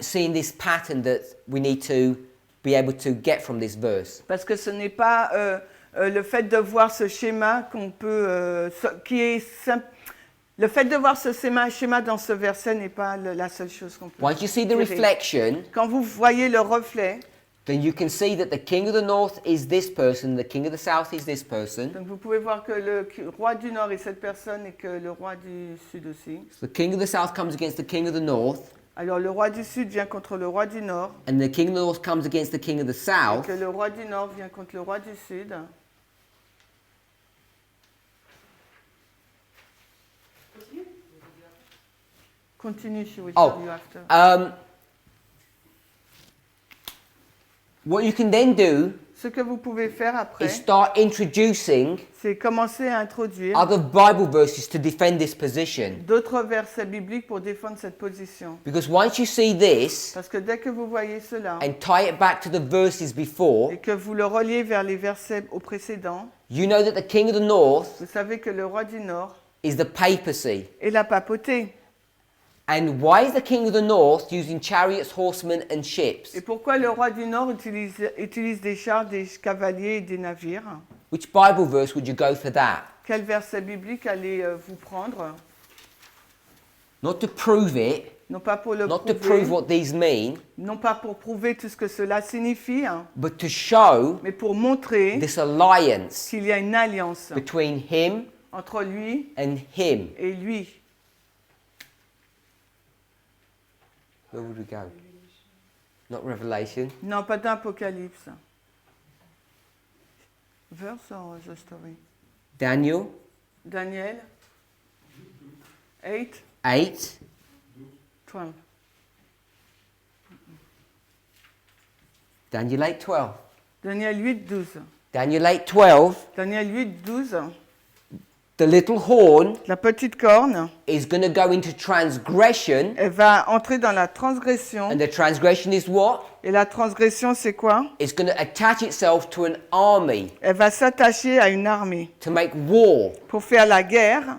seeing this pattern that we need to be able to get from this verse. Parce que ce n'est pas le fait de voir ce schéma qu'on peut, qui est simple. Le fait de voir ce schéma dans ce verset n'est pas la seule chose qu'on peut Once you see the tirer. reflection, Quand vous voyez le reflet, then you can see that the king of the north is this person, the king of the south is this person. Donc vous pouvez voir que le roi du nord est cette personne et que le roi du sud aussi. So the king of the south comes against the king of the north, Alors le roi du sud vient contre le roi du nord and the king of the north comes against the king of the et south. que le roi du nord vient contre le roi du sud. Continue, she will tell you after. What you can then do Ce que vous pouvez faire après, is start introducing c'est commencer à introduire other Bible verses to defend this position. d'autres versets bibliques pour défendre cette position. Because once you see this Parce que dès que vous voyez cela and tie it back to the verses before, et que vous le reliez vers les versets au précédent, you know that the king of the north vous savez que le roi du nord is the papacy. est la papauté. And why is the king of the north using chariots, horsemen, and ships? Et pourquoi le roi du nord utilise des chars, des cavaliers et des navires? Which Bible verse would you go for that? Quel verset biblique allez-vous prendre? Not to prove it, Non pas pour le not to prove prouver, what these mean, non pas pour prouver tout ce que cela signifie, hein, but to show mais pour montrer this alliance qu'il y a une alliance between him entre lui and him. et lui. Where would we go? Not Revelation. Non, pas d'Apocalypse. Verse or the story? Daniel Daniel 8, 8. 12. Daniel 8:12. Daniel 8, 12. Daniel 8:12. Daniel 8, 12. The little horn La petite corne, is going to go into transgression, elle va entrer dans la transgression. and the transgression is what? Et la transgression, c'est quoi? It's going to attach itself to an army Elle va s'attacher à une armée to make war. pour faire la guerre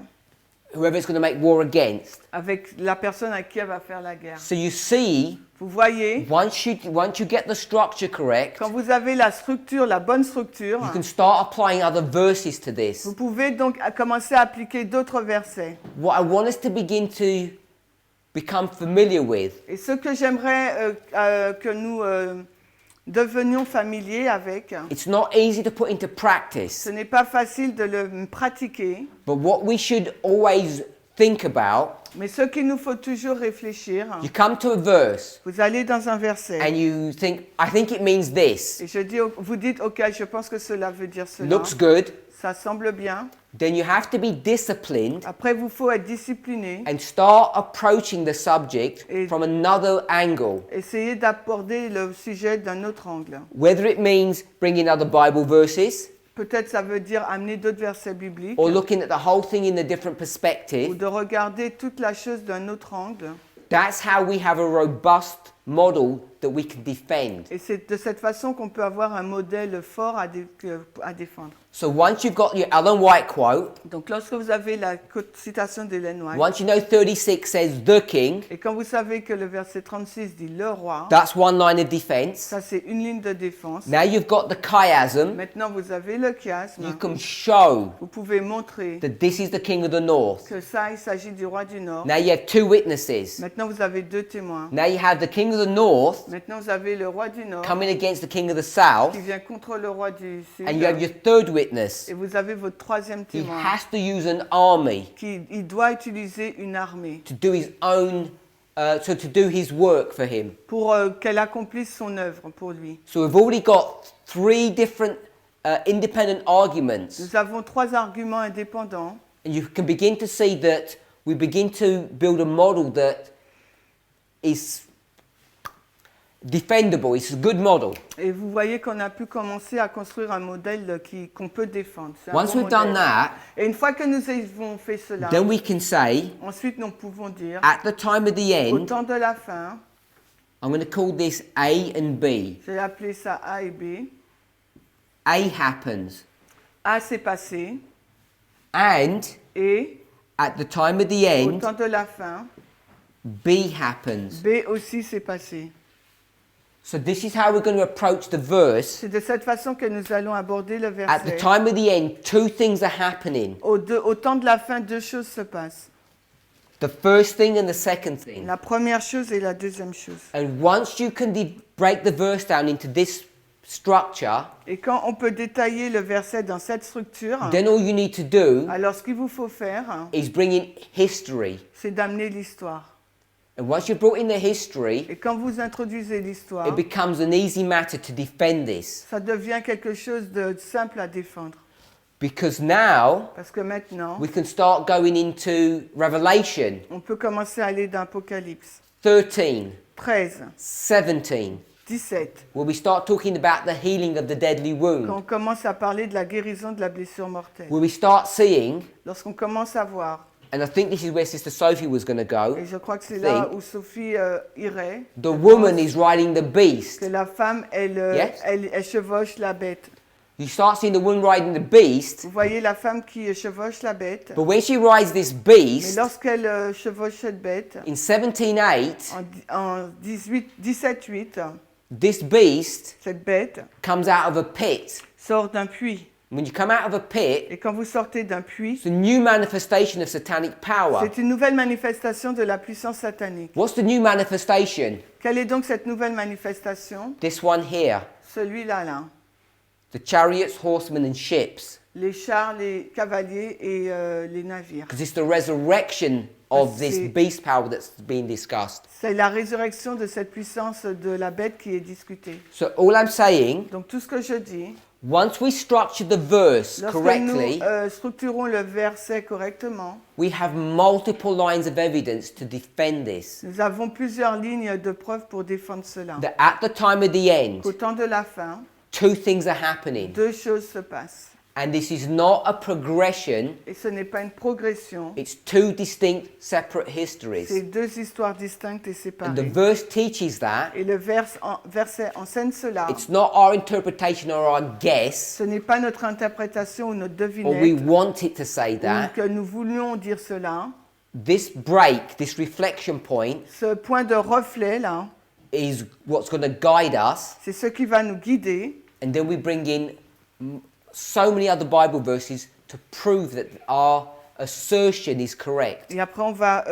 Whoever it's going to make war against. avec la personne à qui elle va faire la guerre. So you see, Vous voyez, once you get the structure correct, quand vous avez la structure, la bonne structure, you can start applying other verses to this. vous pouvez donc commencer à appliquer d'autres versets. What I want us to begin to become familiar with Et ce que j'aimerais que nous devenions familiers avec, it's not easy to put into practice, ce n'est pas facile de le pratiquer, but what we should always think about, mais ce qu'il nous faut toujours réfléchir, you come to a verse vous allez dans un verset and you think, I think it means this. et vous dites, ok, je pense que cela veut dire cela, Looks good. ça semble bien. Then you have to be disciplined Après, vous faut être discipliné, and start approaching the subject Et- from another angle. essayer d'aborder le sujet d'un autre angle. Whether it means bringing other Bible verses Peut-être ça veut dire amener d'autres versets bibliques or looking at the whole thing in a different ou perspective. de regarder toute la chose d'un autre angle. That's how we have a robust model that we can defend. Et c'est de cette façon qu'on peut avoir un modèle fort à défendre. So once you've got your Ellen White quote, Donc lorsque vous avez la citation d'Ellen White, once you know 36 says the king, et quand vous savez que le verset 36 dit le roi, that's one line of defense. ça c'est une ligne de défense. Now you've got the chiasm, Maintenant vous avez le chiasme, you can show vous pouvez montrer that this is the king of the north. que ça il s'agit du roi du Nord. Now you have two witnesses. Maintenant vous avez deux témoins. Now you have the king of the north Maintenant vous avez le roi du Nord coming against the king of the south, qui vient contre le roi du Sud. and you have your third witness. Et vous avez votre troisième He témoin has to use an army qui il doit utiliser une armée to do his own, to do his work for him. pour qu'elle accomplisse son œuvre pour lui. So we've already got three different independent arguments, Nous avons trois arguments indépendants and you can begin to see that we begin to build a model that is defendable. It's a good model. et vous voyez qu'on a pu commencer à construire un modèle qu'on peut défendre. C'est un Once bon we've done modèle. that, Et une fois que nous avons fait cela, then we can say, ensuite nous pouvons dire, at the time of the au end, temps de la fin, I'm going to call this A and B. j'ai appelé ça A et B. A happens, A s'est passé and et at the time of the au end, temps de la fin, B happens. B aussi s'est passé. So this is how we're going to approach the verse. C'est de cette façon que nous allons aborder le At the verset. time of the end, two things are happening. Au temps de la fin, deux choses se passent. The first thing and the second thing. La première chose et la deuxième chose. And once you can break the verse down into this structure, Et quand on peut détailler le verset dans cette structure, then all you need to do alors ce qu'il vous faut faire, is bring in history. c'est d'amener l'histoire. And once you've brought in the history, Et quand vous introduisez l'histoire, it becomes an easy matter to defend this. ça devient quelque chose de simple à défendre. Because now Parce que maintenant, we can start going into Revelation on peut commencer à aller dans Apocalypse 13, 13, 17, 17, where we start talking about the healing of the deadly quand wound, on commence à parler de la guérison de la blessure mortelle. where we start seeing, Lorsqu'on commence à voir, and I think this is where Sister Sophie was going to go, et je crois que c'est là où Sophie irait, the woman is riding the beast. que la femme, Yes. elle chevauche la bête. You start seeing the woman riding the beast, Vous voyez la femme qui chevauche la bête. but when she rides this Mais beast, lorsqu'elle chevauche cette bête, in 17:8, en 17-8, this beast cette bête comes out of a pit. sort d'un puits. When you come out of a pit, Et quand vous sortez d'un puits, it's a new manifestation of satanic power. c'est une nouvelle manifestation de la puissance satanique. What's the new manifestation? Quelle est donc cette nouvelle manifestation? This one here. Celui-là, là. The chariots, horsemen, and ships. Les chars, les cavaliers et les navires. Because it's the resurrection of this C'est- beast power that's being discussed. C'est la résurrection de cette puissance de la bête qui est discutée. So all I'm saying, Donc tout ce que je dis, once we structure the verse lorsque correctly, nous structurons le verset correctement, we have multiple lines of evidence to defend this. nous avons plusieurs lignes de preuves pour défendre cela. That at the time of the end, Qu'au temps de la fin, two things are happening. deux choses se passent. And this is not a progression, Et ce n'est pas une progression, it's two distinct separate c'est histories. deux histoires distinctes et And the séparées. verse teaches that. Et le verset enseigne cela. It's not our interpretation or our guess, Ce n'est pas notre interprétation ou notre or we devinette, want it to say ou that. que nous voulions dire cela. This break, this reflection point, Ce point de reflet là, is what's going to guide us. c'est ce qui va nous guider. And then we bring in so many other Bible verses to prove that our assertion is correct. Et après, on va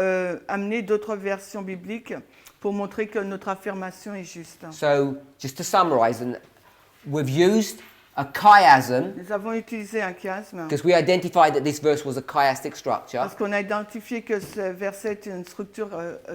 amener d'autres versions bibliques pour montrer que notre affirmation est juste. So, just to summarize, and we've used a chiasm Nous avons utilisé un chiasme because we identified that this verse was a chiastic structure parce qu'on a identifié que ce verset est une structure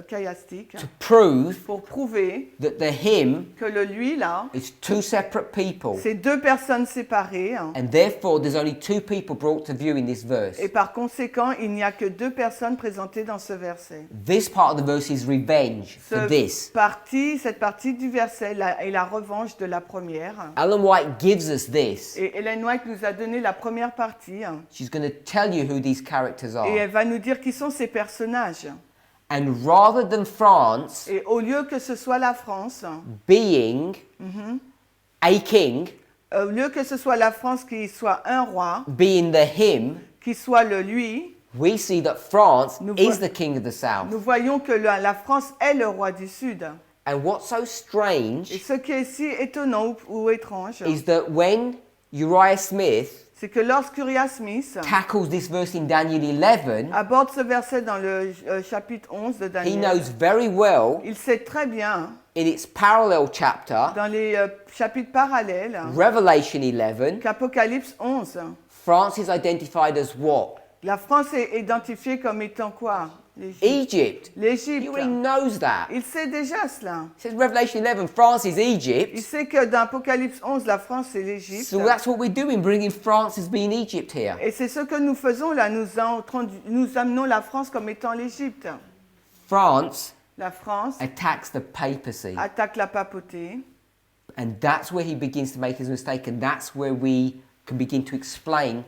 chiastique to prove pour prouver that the him que le lui là, is two separate people, c'est deux personnes séparées and therefore there's only two people brought to view in this verse. et par conséquent, il n'y a que deux personnes présentées dans ce verset. This part of the verse is revenge for this. Cette partie du verset est la revanche de la première. Ellen White gives us this. Et Ellen White nous a donné la première partie She's going to tell you who these characters et are. elle va nous dire qui sont ces personnages. And rather than France Et au lieu que ce soit la France, being a king, au lieu que ce soit la France qui soit un roi, being the him, qui soit le lui, we see that France Nous is vo- the king of the south. nous voyons que la France est le roi du Sud. And what's so Et strange ce qui est si étonnant ou étrange, is that when Uriah Smith c'est que lorsqu'Uriah Smith tackles this verse in Daniel 11, aborde ce verset dans le chapitre 11 de he Daniel, knows very well il sait très bien, in its parallel chapter, dans les chapitres parallèles, Revelation 11, qu'Apocalypse 11, France is identified as what? la France est identifiée comme étant quoi? Egypt. He L'Égypte. already knows that. Il sait déjà cela. It says Revelation 11, France is Il Egypt. sait que dans Apocalypse 11, la France c'est l'Égypte. So that's what we're doing, bringing France as being Egypt here. Et c'est ce que nous faisons là, nous amenons la France comme étant l'Égypte. France La France attacks the papacy. attaque la papauté. And that's where he begins to make his mistake. And that's where we can begin to explain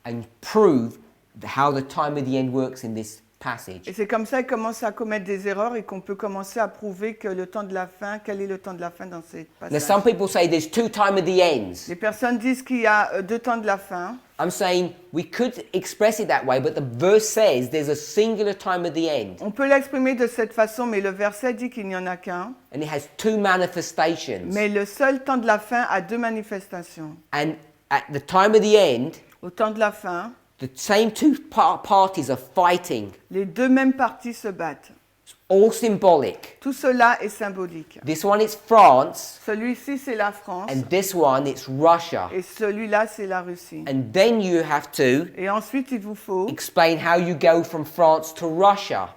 and prove how the time of the end works in this passage. Et c'est comme ça qu'il commence à commettre des erreurs et qu'on peut commencer à prouver que le temps de la fin, quel est le temps de la fin dans ces Now, some passages. people say there's two time of the ends. Les personnes disent qu'il y a deux temps de la fin. I'm saying we could express it that way, but the verse says there's a singular time of the end. On peut l'exprimer de cette façon, mais le verset dit qu'il n'y en a qu'un. And it has two manifestations. Mais le seul temps de la fin a deux manifestations. And at the time of the end, Au temps de la fin, The same two parties are fighting. Les deux mêmes parties se battent. It's all symbolic. Tout cela est symbolique. This one is France, Celui-ci, c'est la France. and this one it's Russia. Et celui-là, c'est la Russie. And then you have to Et ensuite, il vous faut explain how you go from France to Russia.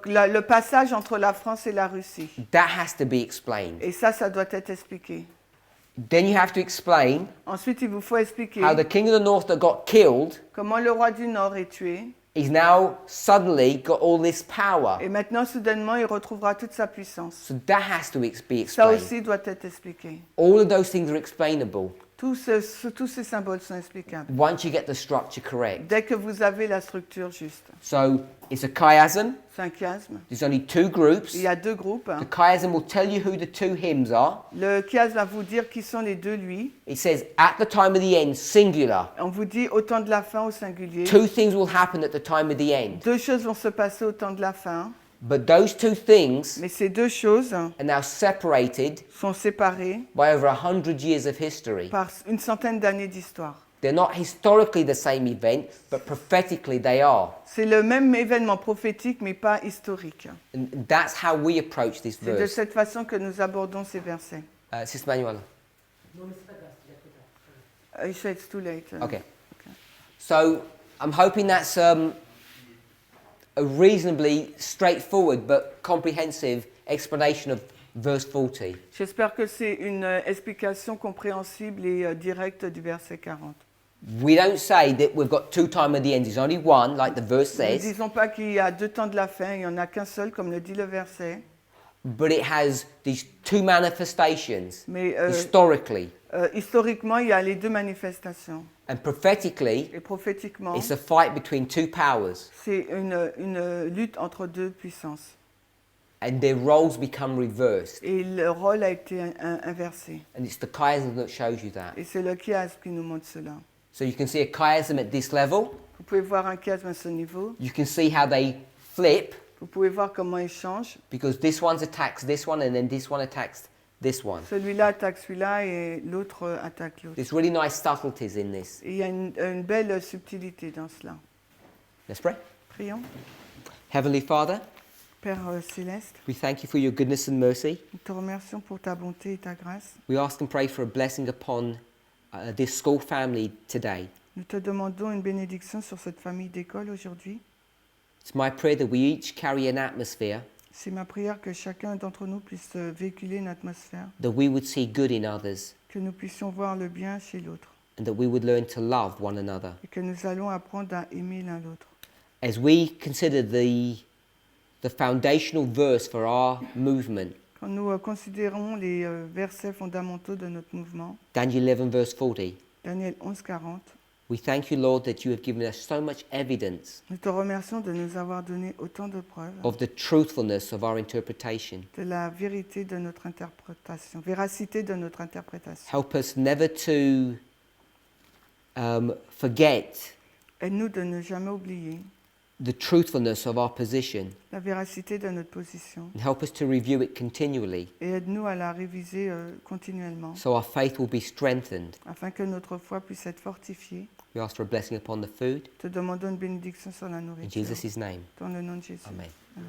le passage entre la France et la Russie. That has to be explained. Et ça doit être expliqué. Then you have to explain Ensuite, il vous faut expliquer how the king of the north that got killed comment le roi du Nord est tué. is now suddenly got all this power. Et maintenant, soudainement, il retrouvera toute sa puissance. So that has to be Ça explained. aussi doit être expliqué. All of those things are explainable Tous ces symboles sont explicables. once you get the structure correct. Dès que vous avez la structure juste. So it's a chiasm. C'est un chiasme. There's only two groups. Il y a deux groupes. The chiasm will tell you who the two hymns are. Le chiasme va vous dire qui sont les deux lui. It says at the time of the end, singular. On vous dit au temps de la fin au singulier. Two things will happen at the time of the end. Deux choses vont se passer au temps de la fin. But those two things Mais ces deux choses are now separated sont séparées by over 100 years of history. par une centaine d'années d'histoire. They're not historically the same event, but prophetically they are. C'est le même événement prophétique, mais pas historique. And that's how we approach this C'est de verse. cette façon que nous abordons ces versets. Sister Manuela. He said it's too late. Okay. So I'm hoping that's a reasonably straightforward but comprehensive explanation of verse 40. J'espère que c'est une explication compréhensible et directe du verset 40. We don't say that we've got two time of the end. There's only one, like the verse Nous ne says, disons pas qu'il y a deux temps de la fin, il n'y en a qu'un seul, comme le dit le verset. but it has these two manifestations Mais historically historiquement, il y a les deux manifestations. and prophetically. Et prophétiquement, It's a fight between two powers, c'est une lutte entre deux puissances. and their roles become reversed. Et le rôle a été inversé. And it's the chiasm that shows you that. Et c'est le chiasme qui nous montre cela. So you can see a chiasm at this level. Vous pouvez voir un chiasme à ce niveau. You can see how they flip, Vous pouvez voir comment il change. because this one attacks this one, and then this one attacks this one. Celui-là attaque celui-là et l'autre attaque l'autre. There's really nice subtleties in this. Et il y a une belle subtilité dans cela. Let's pray. Prions. Heavenly Father, Père céleste, we thank you for your goodness and mercy. nous te remercions pour ta bonté et ta grâce. We ask and pray for a blessing upon this school family today. Nous te demandons une bénédiction sur cette famille d'école aujourd'hui. It's my prayer that we each carry an atmosphere C'est ma prière que chacun d'entre nous puisse véhiculer une atmosphère, that we would see good in others, que nous puissions voir le bien chez l'autre and that we would learn to love one another. et que nous allons apprendre à aimer l'un l'autre. As we consider the foundational verse for our movement, Quand nous considérons les versets fondamentaux de notre mouvement, Daniel 11 verse 40, Daniel 11, 40, we thank you, Lord, that you have given us so much evidence nous te remercions de nous avoir donné autant de preuves of the truthfulness of our interpretation. de la vérité de notre interprétation, véracité de notre interprétation. Help us never to forget Aide-nous de ne jamais oublier the truthfulness of our position, la véracité de notre position and help us to review it continually et aide-nous à la réviser continuellement so our faith will be strengthened. afin que notre foi puisse être fortifiée. We ask for a blessing upon the food. Te demandons une bénédiction sur la In nourriture. Jesus' name, Dans le nom de Jésus. amen. Amen.